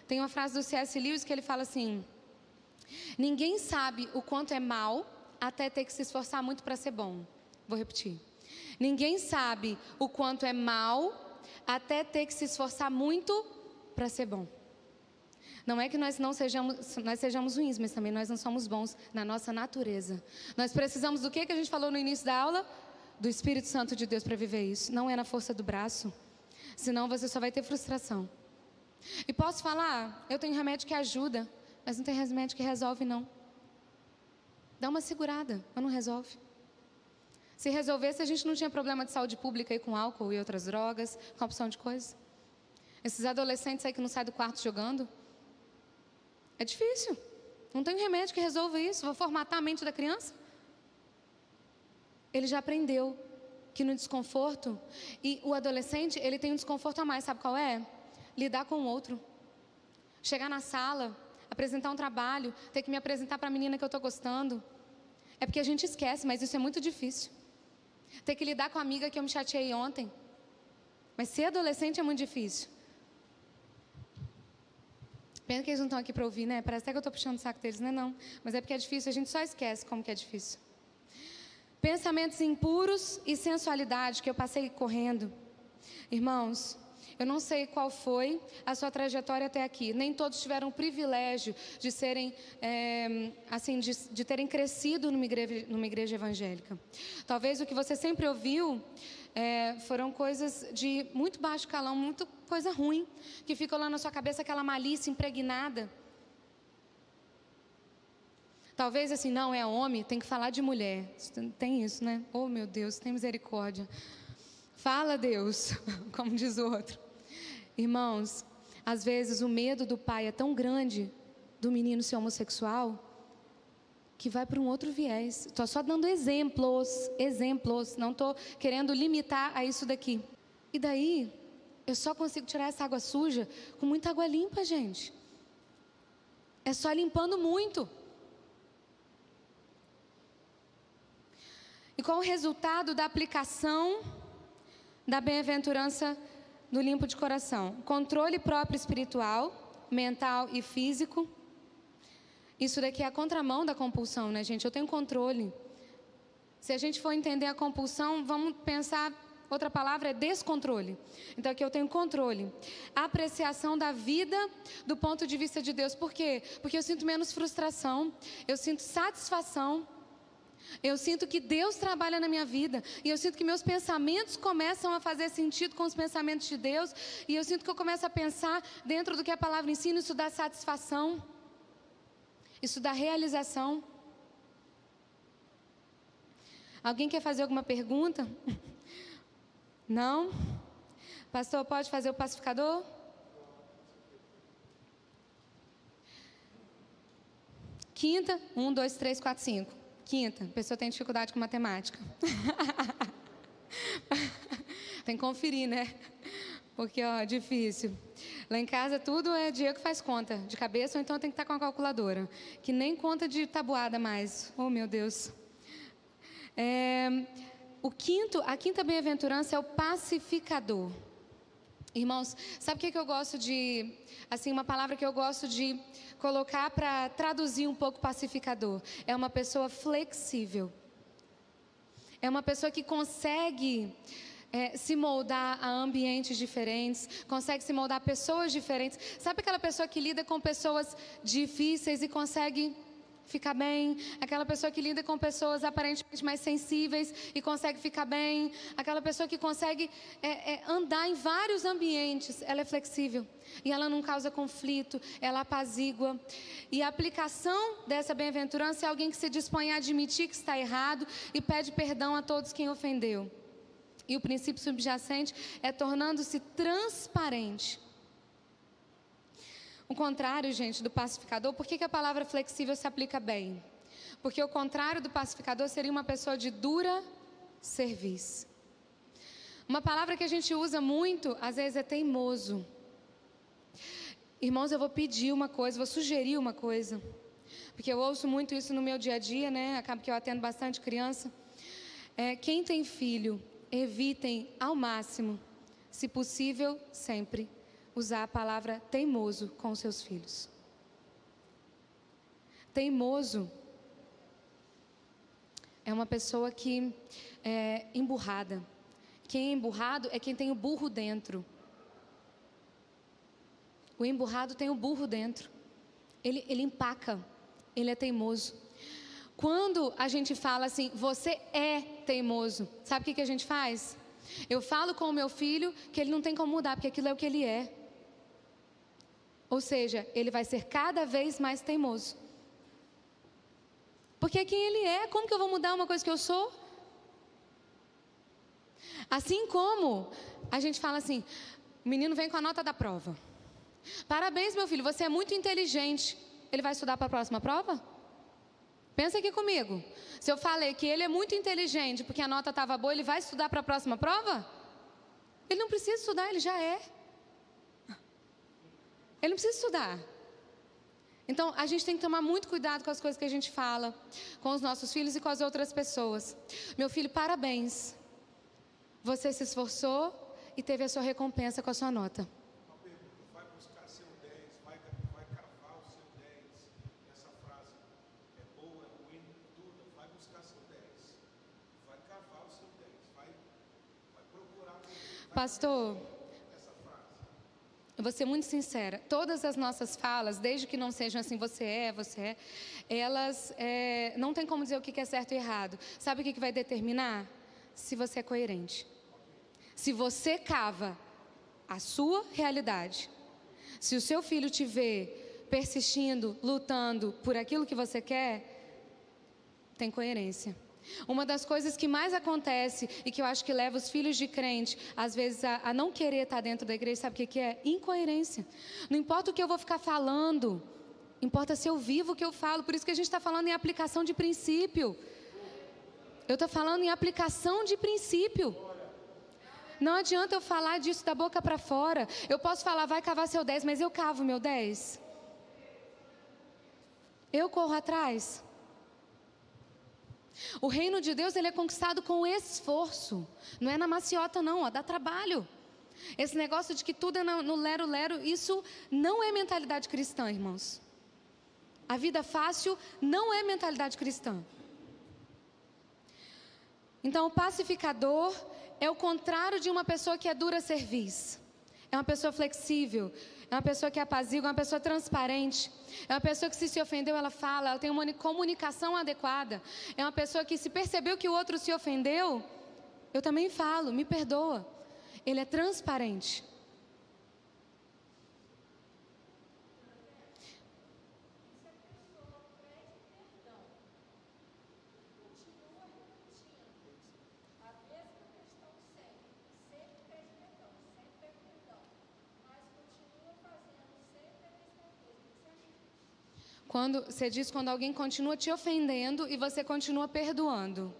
tem uma frase do C.S. Lewis que ele fala assim: ninguém sabe o quanto é mal até ter que se esforçar muito para ser bom. Vou repetir. Ninguém sabe o quanto é mal até ter que se esforçar muito para ser bom. Não é que nós sejamos ruins, mas também nós não somos bons na nossa natureza. Nós precisamos do que a gente falou no início da aula? Do Espírito Santo de Deus para viver isso. Não é na força do braço. Senão você só vai ter frustração. E posso falar, eu tenho remédio que ajuda, mas não tem remédio que resolve não. Dá uma segurada, mas não resolve. Se resolvesse, a gente não tinha problema de saúde pública aí com álcool e outras drogas, com opção de coisa. Esses adolescentes aí que não saem do quarto jogando, é difícil. Não tem remédio que resolva isso. Vou formatar a mente da criança. Ele já aprendeu que no desconforto, e o adolescente, ele tem um desconforto a mais, sabe qual é? Lidar com o outro. Chegar na sala, apresentar um trabalho, ter que me apresentar para a menina que eu estou gostando. É porque a gente esquece, mas isso é muito difícil. Ter que lidar com a amiga que eu me chateei ontem. Mas ser adolescente é muito difícil. Pena que eles não estão aqui para ouvir, né? Parece até que eu estou puxando o saco deles, não é não. Mas é porque é difícil, a gente só esquece como que é difícil. Pensamentos impuros e sensualidade que eu passei correndo. Irmãos, eu não sei qual foi a sua trajetória até aqui. Nem todos tiveram o privilégio de serem, de terem crescido numa igreja evangélica. Talvez o que você sempre ouviu foram coisas de muito baixo calão, muita coisa ruim, que ficou lá na sua cabeça, aquela malícia impregnada. Talvez assim, não, é homem, tem que falar de mulher. Tem isso, né? Oh, meu Deus, tem misericórdia. Fala, Deus, como diz o outro. Irmãos, às vezes o medo do pai é tão grande do menino ser homossexual que vai para um outro viés. Estou só dando exemplos, não estou querendo limitar a isso daqui. E daí, eu só consigo tirar essa água suja com muita água limpa, gente. É só limpando muito. E qual o resultado da aplicação da bem-aventurança no limpo de coração? Controle próprio espiritual, mental e físico. Isso daqui é a contramão da compulsão, né, gente? Eu tenho controle. Se a gente for entender a compulsão, vamos pensar, outra palavra é descontrole. Então aqui eu tenho controle. Apreciação da vida do ponto de vista de Deus. Por quê? Porque eu sinto menos frustração, eu sinto satisfação, eu sinto que Deus trabalha na minha vida, e eu sinto que meus pensamentos começam a fazer sentido com os pensamentos de Deus, e eu sinto que eu começo a pensar dentro do que a palavra ensina. Isso dá satisfação, isso dá realização. Alguém quer fazer alguma pergunta? Não? Pastor, pode fazer o pacificador? Quinta, 1, 2, 3, 4, 5. Quinta, a pessoa tem dificuldade com matemática. Tem que conferir, né? Porque, ó, difícil. Lá em casa tudo é Diego que faz conta, de cabeça, ou então tem que estar com a calculadora. Que nem conta de tabuada mais. Oh, meu Deus. A quinta bem-aventurança é o pacificador. Irmãos, sabe o que eu gosto de, assim, uma palavra que eu gosto de colocar para traduzir um pouco pacificador? É uma pessoa flexível. É uma pessoa que consegue se moldar a ambientes diferentes, consegue se moldar a pessoas diferentes. Sabe aquela pessoa que lida com pessoas difíceis e consegue ficar bem? Aquela pessoa que lida com pessoas aparentemente mais sensíveis e consegue ficar bem? Aquela pessoa que consegue andar em vários ambientes. Ela é flexível e ela não causa conflito, ela apazigua. E a aplicação dessa bem-aventurança é alguém que se dispõe a admitir que está errado e pede perdão a todos quem ofendeu. E o princípio subjacente é tornando-se transparente. O contrário, gente, do pacificador, por que a palavra flexível se aplica bem? Porque o contrário do pacificador seria uma pessoa de dura cerviz. Uma palavra que a gente usa muito, às vezes, é teimoso. Irmãos, eu vou pedir uma coisa, vou sugerir uma coisa, porque eu ouço muito isso no meu dia a dia, né? Acaba que eu atendo bastante criança. Quem tem filho, evitem ao máximo, se possível, sempre, usar a palavra teimoso com os seus filhos. Teimoso é uma pessoa que é emburrada. Quem é emburrado é quem tem o burro dentro. O emburrado tem o burro dentro. Ele empaca, ele é teimoso. Quando a gente fala assim, você é teimoso, sabe o que a gente faz? Eu falo com o meu filho que ele não tem como mudar, porque aquilo é o que ele é. Ou seja, ele vai ser cada vez mais teimoso. Porque é quem ele é. Como que eu vou mudar uma coisa que eu sou? Assim como a gente fala assim, o menino vem com a nota da prova. Parabéns, meu filho, você é muito inteligente. Ele vai estudar para a próxima prova? Pensa aqui comigo. Se eu falei que ele é muito inteligente porque a nota estava boa, ele vai estudar para a próxima prova? Ele não precisa estudar, ele já é. Ele não precisa estudar. Então, a gente tem que tomar muito cuidado com as coisas que a gente fala, com os nossos filhos e com as outras pessoas. Meu filho, parabéns. Você se esforçou e teve a sua recompensa com a sua nota. Vai buscar seu 10, vai cavar o seu 10. Essa frase é boa, é ruim, tudo. Vai buscar seu 10. Vai cavar o seu 10. Vai procurar. Pastor, eu vou ser muito sincera. Todas as nossas falas, desde que não sejam assim, você é, elas não tem como dizer o que é certo e errado. Sabe o que vai determinar? Se você é coerente. Se você cava a sua realidade. Se o seu filho te vê persistindo, lutando por aquilo que você quer, tem coerência. Uma das coisas que mais acontece e que eu acho que leva os filhos de crente, às vezes, a não querer estar dentro da igreja, sabe o que é? Incoerência. Não importa o que eu vou ficar falando, importa se eu vivo o que eu falo. Por isso que a gente está falando em aplicação de princípio. Eu estou falando em aplicação de princípio. Não adianta eu falar disso da boca para fora. Eu posso falar, vai cavar seu 10, mas eu cavo meu 10. Eu corro atrás. O reino de Deus, ele é conquistado com esforço. Não é na maciota não, ó, dá trabalho. Esse negócio de que tudo é no lero-lero, isso não é mentalidade cristã, irmãos. A vida fácil não é mentalidade cristã. Então, o pacificador é o contrário de uma pessoa que é dura cerviz. É uma pessoa flexível, é uma pessoa que é apazigua, é uma pessoa transparente. É uma pessoa que se ofendeu, ela fala, ela tem uma comunicação adequada. É uma pessoa que se percebeu que o outro se ofendeu, eu também falo, me perdoa. Ele é transparente. Quando você diz quando alguém continua te ofendendo e você continua perdoando.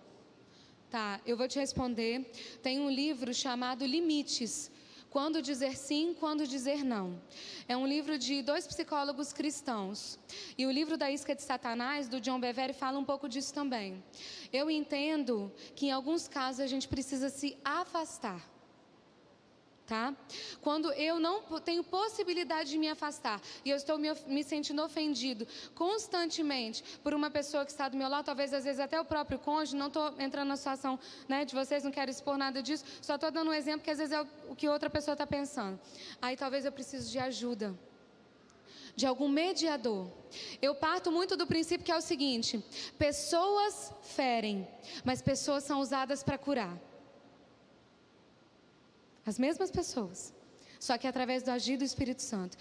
Tá, eu vou te responder. Tem um livro chamado Limites. Quando dizer sim, quando dizer não. É um livro de 2 psicólogos cristãos. E o livro da Isca de Satanás, do John Bevere, fala um pouco disso também. Eu entendo que em alguns casos a gente precisa se afastar. Tá? Quando eu não tenho possibilidade de me afastar e eu estou me sentindo ofendido constantemente por uma pessoa que está do meu lado, talvez às vezes até o próprio cônjuge, não estou entrando na situação, né, de vocês, não quero expor nada disso, só estou dando um exemplo que às vezes é o que outra pessoa está pensando. Aí talvez eu precise de ajuda, de algum mediador. Eu parto muito do princípio que é o seguinte: pessoas ferem, mas pessoas são usadas para curar. As mesmas pessoas, só que através do agir do Espírito Santo.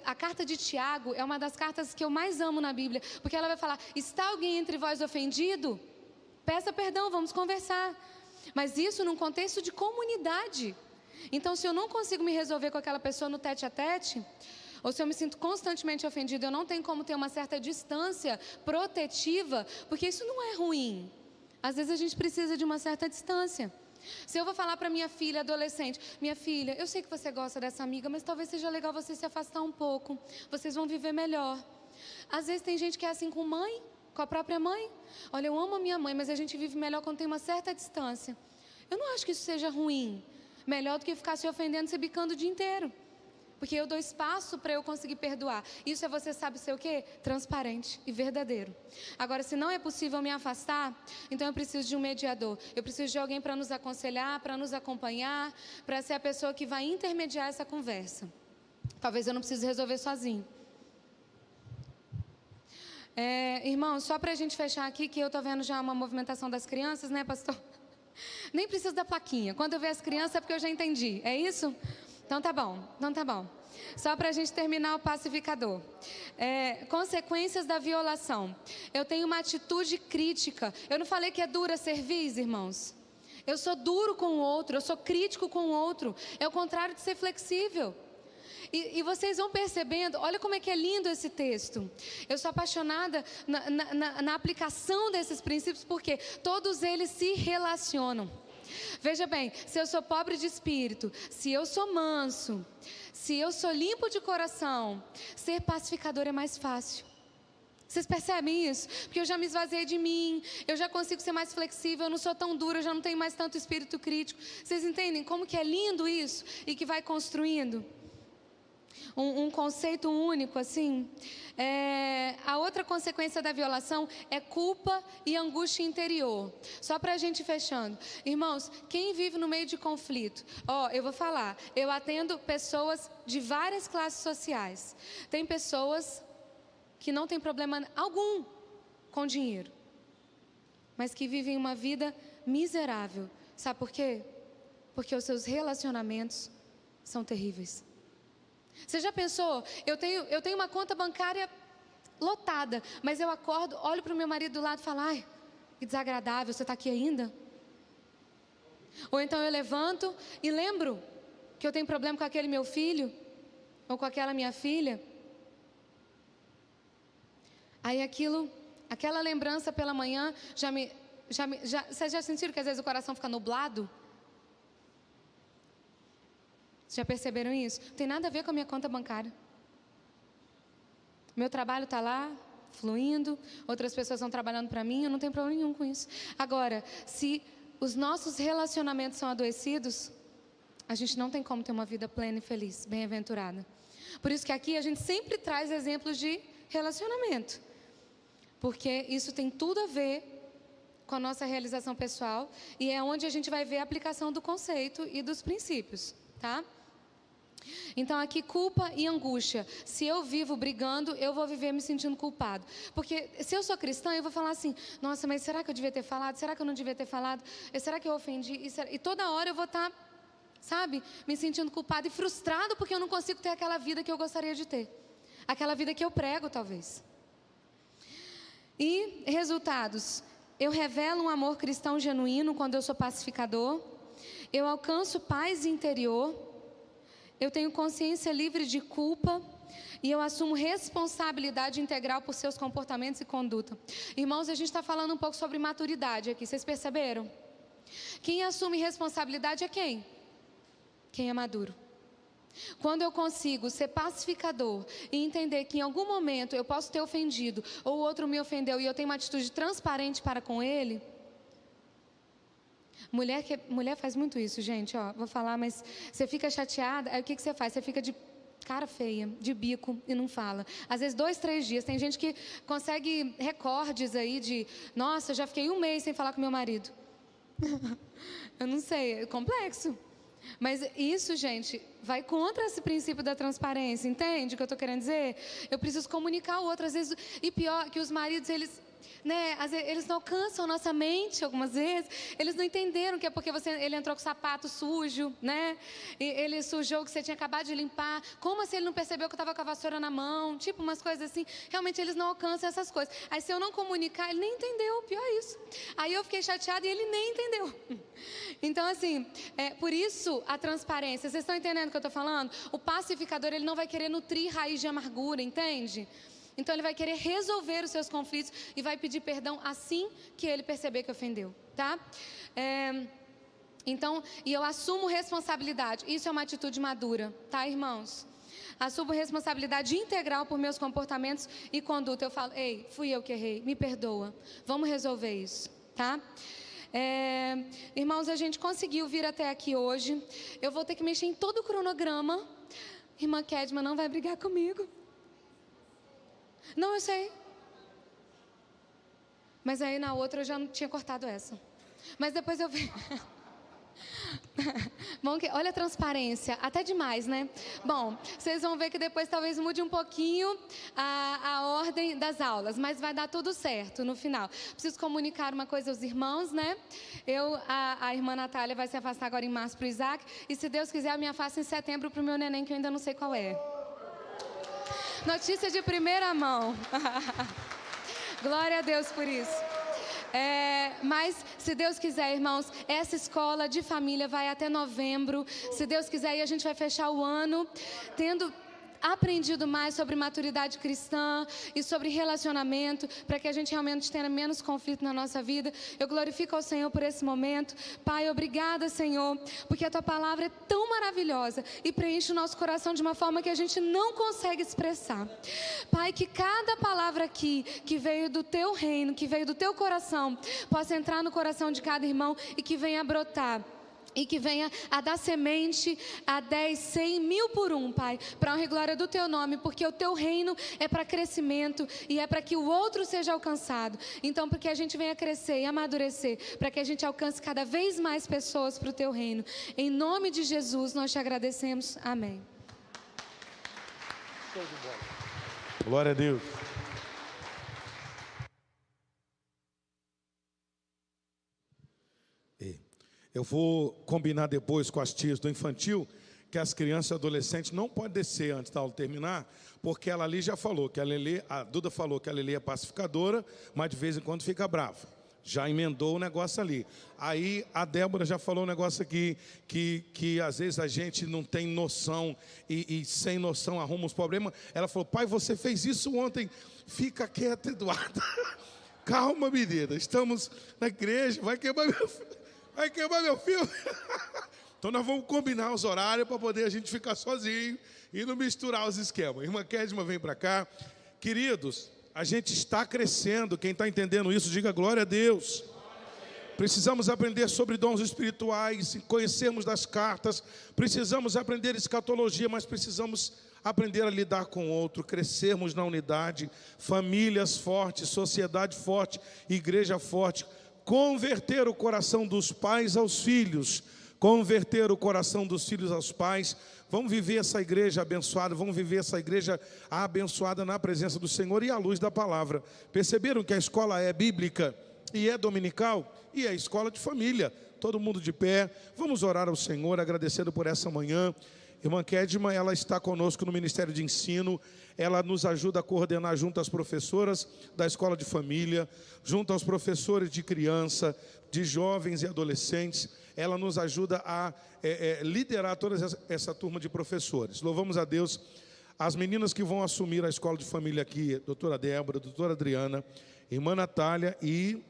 A carta de Tiago é uma das cartas que eu mais amo na Bíblia, porque ela vai falar: está alguém entre vós ofendido? Peça perdão, vamos conversar. Mas isso num contexto de comunidade. Então, se eu não consigo me resolver com aquela pessoa no tete a tete, ou se eu me sinto constantemente ofendido, eu não tenho como ter uma certa distância protetiva, porque isso não é ruim. Às vezes a gente precisa de uma certa distância. Se eu vou falar para minha filha adolescente: minha filha, eu sei que você gosta dessa amiga, mas talvez seja legal você se afastar um pouco, vocês vão viver melhor. Às vezes tem gente que é assim com mãe, com a própria mãe. Olha, eu amo a minha mãe, mas a gente vive melhor quando tem uma certa distância. Eu não acho que isso seja ruim. Melhor do que ficar se ofendendo, se bicando o dia inteiro. Porque eu dou espaço para eu conseguir perdoar. Isso é, você sabe ser o quê? Transparente e verdadeiro. Agora, se não é possível me afastar, então eu preciso de um mediador. Eu preciso de alguém para nos aconselhar, para nos acompanhar, para ser a pessoa que vai intermediar essa conversa. Talvez eu não precise resolver sozinho. Irmão, só para a gente fechar aqui, que eu estou vendo já uma movimentação das crianças, né, pastor? Nem preciso da plaquinha. Quando eu ver as crianças é porque eu já entendi. É isso? Então tá bom. Só para a gente terminar o pacificador. Consequências da violação. Eu tenho uma atitude crítica. Eu não falei que é dura cerviz, irmãos. Eu sou duro com o outro, eu sou crítico com o outro. É o contrário de ser flexível. E vocês vão percebendo, olha como é que é lindo esse texto. Eu sou apaixonada na aplicação desses princípios, porque todos eles se relacionam. Veja bem, se eu sou pobre de espírito, se eu sou manso, se eu sou limpo de coração, ser pacificador é mais fácil. Vocês percebem isso? Porque eu já me esvaziei de mim, eu já consigo ser mais flexível, eu não sou tão dura, eu já não tenho mais tanto espírito crítico. Vocês entendem como que é lindo isso e que vai construindo? Um conceito único, assim. A outra consequência da violação é culpa e angústia interior. Só para a gente fechando. Irmãos, quem vive no meio de conflito? Eu vou falar, eu atendo pessoas de várias classes sociais. Tem pessoas que não têm problema algum com dinheiro, mas que vivem uma vida miserável. Sabe por quê? Porque os seus relacionamentos são terríveis. Você já pensou? Eu tenho uma conta bancária lotada, mas eu acordo, olho para o meu marido do lado e falo: ai, que desagradável, você está aqui ainda? Ou então eu levanto e lembro que eu tenho problema com aquele meu filho, ou com aquela minha filha. Aí aquela lembrança pela manhã, vocês já sentiram que às vezes o coração fica nublado? Já perceberam isso? Não tem nada a ver com a minha conta bancária. Meu trabalho está lá, fluindo, outras pessoas estão trabalhando para mim, eu não tenho problema nenhum com isso. Agora, se os nossos relacionamentos são adoecidos, a gente não tem como ter uma vida plena e feliz, bem-aventurada. Por isso que aqui a gente sempre traz exemplos de relacionamento, porque isso tem tudo a ver com a nossa realização pessoal e é onde a gente vai ver a aplicação do conceito e dos princípios, tá? Então aqui culpa e angústia. Se eu vivo brigando, eu vou viver me sentindo culpado. Porque se eu sou cristã, eu vou falar assim, nossa, mas será que eu devia ter falado? Será que eu não devia ter falado? Será que eu ofendi? E toda hora eu vou estar, sabe, me sentindo culpado e frustrado porque eu não consigo ter aquela vida que eu gostaria de ter. Aquela vida que eu prego, talvez. E resultados. Eu revelo um amor cristão genuíno quando eu sou pacificador. Eu alcanço paz interior. Eu tenho consciência livre de culpa e eu assumo responsabilidade integral por seus comportamentos e conduta. Irmãos, a gente está falando um pouco sobre maturidade aqui, vocês perceberam? Quem assume responsabilidade é quem? Quem é maduro. Quando eu consigo ser pacificador e entender que em algum momento eu posso ter ofendido ou o outro me ofendeu e eu tenho uma atitude transparente para com ele... Mulher faz muito isso, gente, ó, vou falar, mas você fica chateada, aí o que você faz? Você fica de cara feia, de bico e não fala. Às vezes 2, 3 dias, tem gente que consegue recordes aí de, nossa, eu já fiquei 1 mês sem falar com meu marido. Eu não sei, é complexo. Mas isso, gente, vai contra esse princípio da transparência, entende o que eu estou querendo dizer? Eu preciso comunicar ao outro, às vezes, e pior, que os maridos, às vezes, eles não alcançam a nossa mente algumas vezes, eles não entenderam que é porque ele entrou com o sapato sujo, né? E ele sujou o que você tinha acabado de limpar. Como assim ele não percebeu que eu estava com a vassoura na mão? Tipo, umas coisas assim. Realmente eles não alcançam essas coisas. Aí se eu não comunicar, ele nem entendeu, pior é isso. Aí eu fiquei chateada e ele nem entendeu. Então assim, por isso a transparência. Vocês estão entendendo o que eu estou falando? O pacificador, ele não vai querer nutrir raiz de amargura, entende? Então ele vai querer resolver os seus conflitos e vai pedir perdão assim que ele perceber que ofendeu, tá? Então, e eu assumo responsabilidade. Isso é uma atitude madura, tá, irmãos? Assumo responsabilidade integral por meus comportamentos e conduta. Eu falo, ei, fui eu que errei, me perdoa. Vamos resolver isso, tá? Irmãos, a gente conseguiu vir até aqui hoje. Eu vou ter que mexer em todo o cronograma. Irmã Kedma não vai brigar comigo. Não, eu sei. Mas aí na outra eu já não tinha cortado essa. Mas depois eu vi. Bom, olha a transparência, até demais, né? Bom, vocês vão ver que depois talvez mude um pouquinho a ordem das aulas, mas vai dar tudo certo no final. Preciso comunicar uma coisa aos irmãos, né? A irmã Natália vai se afastar agora em março para o Isaac, e se Deus quiser eu me afasto em setembro para o meu neném, que eu ainda não sei qual é. Notícia de primeira mão. Glória a Deus por isso. Mas, se Deus quiser, irmãos, essa escola de família vai até novembro. Se Deus quiser, e a gente vai fechar o ano tendo aprendido mais sobre maturidade cristã e sobre relacionamento, para que a gente realmente tenha menos conflito na nossa vida. Eu glorifico ao Senhor por esse momento. Pai, obrigada, Senhor, porque a Tua palavra é tão maravilhosa e preenche o nosso coração de uma forma que a gente não consegue expressar. Pai, que cada palavra aqui, que veio do Teu reino, que veio do Teu coração, possa entrar no coração de cada irmão e que venha a brotar. E que venha a dar semente a 10, 100, 1000 por um, Pai, para a honra e glória do Teu nome, porque o Teu reino é para crescimento e é para que o outro seja alcançado. Então, porque a gente venha crescer e amadurecer, para que a gente alcance cada vez mais pessoas para o Teu reino. Em nome de Jesus, nós Te agradecemos. Amém. Glória a Deus. Eu vou combinar depois com as tias do infantil que as crianças e adolescentes não podem descer antes da aula terminar, porque ela ali já falou que a Duda falou que a Lelê é pacificadora, mas de vez em quando fica brava. Já emendou o negócio ali. Aí a Débora já falou um negócio aqui, que às vezes a gente não tem noção e sem noção arruma os problemas. Ela falou, pai, você fez isso ontem. Fica quieta, Eduardo. Calma, menina, estamos na igreja, vai queimar meu filho. Vai queimar meu filho. Então nós vamos combinar os horários para poder a gente ficar sozinho e não misturar os esquemas. Irmã Kedma vem para cá. Queridos, A gente está crescendo. Quem está entendendo isso, diga glória a Deus. Precisamos aprender sobre dons espirituais, conhecermos das cartas. Precisamos aprender escatologia, mas precisamos aprender a lidar com o outro, crescermos na unidade, famílias fortes, sociedade forte, igreja forte. Converter o coração dos pais aos filhos, converter o coração dos filhos aos pais. Vamos viver essa igreja abençoada, vamos viver essa igreja abençoada na presença do Senhor e à luz da palavra. Perceberam que a escola é bíblica e é dominical e é escola de família? Todo mundo de pé, vamos orar ao Senhor, agradecendo por essa manhã. Irmã Kedma, ela está conosco no Ministério de Ensino, ela nos ajuda a coordenar junto às professoras da escola de família, junto aos professores de criança, de jovens e adolescentes. Ela nos ajuda a liderar toda essa turma de professores. Louvamos a Deus. As meninas que vão assumir a escola de família aqui, doutora Débora, doutora Adriana, irmã Natália e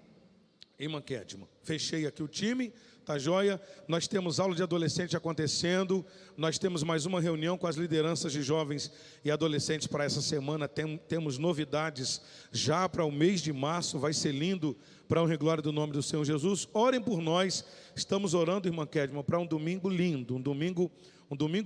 irmã Kedma. Fechei aqui o time. Tá joia? Nós temos aula de adolescente acontecendo, nós temos mais uma reunião com as lideranças de jovens e adolescentes para essa semana, temos novidades já para o mês de março, vai ser lindo, para a honra e glória do nome do Senhor Jesus. Orem por nós, estamos orando, irmã Kedma, para um domingo lindo, um domingo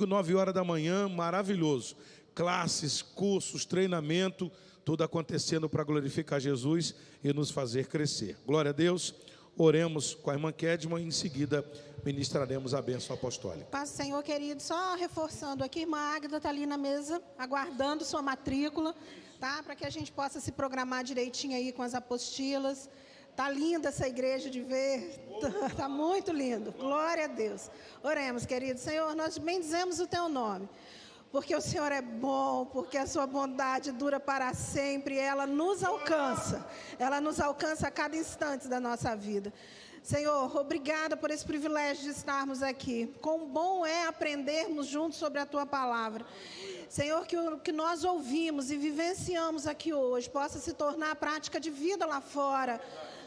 9 horas da manhã, maravilhoso, classes, cursos, treinamento, tudo acontecendo para glorificar Jesus e nos fazer crescer. Glória a Deus. Oremos com a irmã Kedma e em seguida ministraremos a bênção apostólica. Paz do Senhor, querido. Só reforçando aqui, irmã Águeda está ali na mesa, aguardando sua matrícula, tá? Para que a gente possa se programar direitinho aí com as apostilas. Tá linda essa igreja de ver, tá muito lindo. Glória a Deus. Oremos, querido. Senhor, nós bendizemos o teu nome. Porque o Senhor é bom, porque a sua bondade dura para sempre, ela nos alcança a cada instante da nossa vida. Senhor, obrigada por esse privilégio de estarmos aqui. Quão bom é aprendermos juntos sobre a tua palavra. Senhor, que o que nós ouvimos e vivenciamos aqui hoje possa se tornar prática de vida lá fora,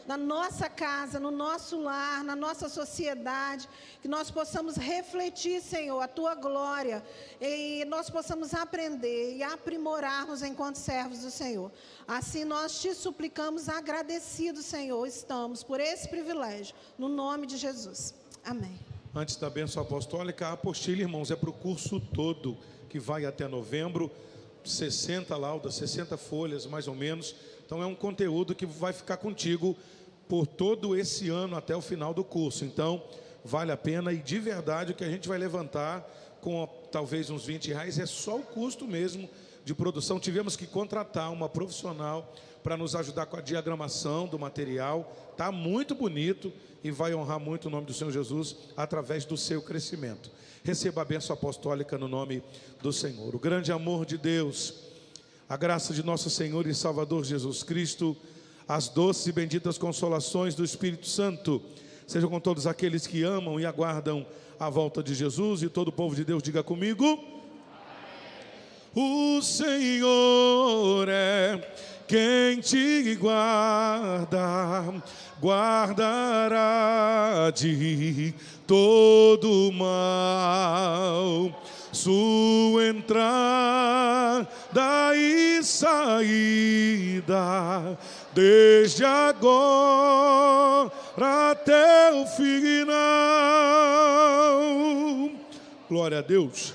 na nossa casa, no nosso lar, na nossa sociedade, que nós possamos refletir, Senhor, a Tua glória, e nós possamos aprender e aprimorarmos enquanto servos do Senhor. Assim nós te suplicamos, agradecidos, Senhor, estamos por esse privilégio, no nome de Jesus. Amém. Antes da bênção apostólica, a apostila, irmãos, é para o curso todo, que vai até novembro, 60 laudas, 60 folhas, mais ou menos. Então é um conteúdo que vai ficar contigo por todo esse ano até o final do curso. Então vale a pena, e de verdade o que a gente vai levantar com talvez uns R$20 é só o custo mesmo de produção. Tivemos que contratar uma profissional para nos ajudar com a diagramação do material. Está muito bonito e vai honrar muito o nome do Senhor Jesus através do seu crescimento. Receba a bênção apostólica no nome do Senhor. O grande amor de Deus, a graça de nosso Senhor e Salvador Jesus Cristo, as doces e benditas consolações do Espírito Santo, sejam com todos aqueles que amam e aguardam a volta de Jesus. E todo o povo de Deus diga comigo: o Senhor é quem te guarda, guardará de todo mal, sua entrada e saída, desde agora até o final. Glória a Deus.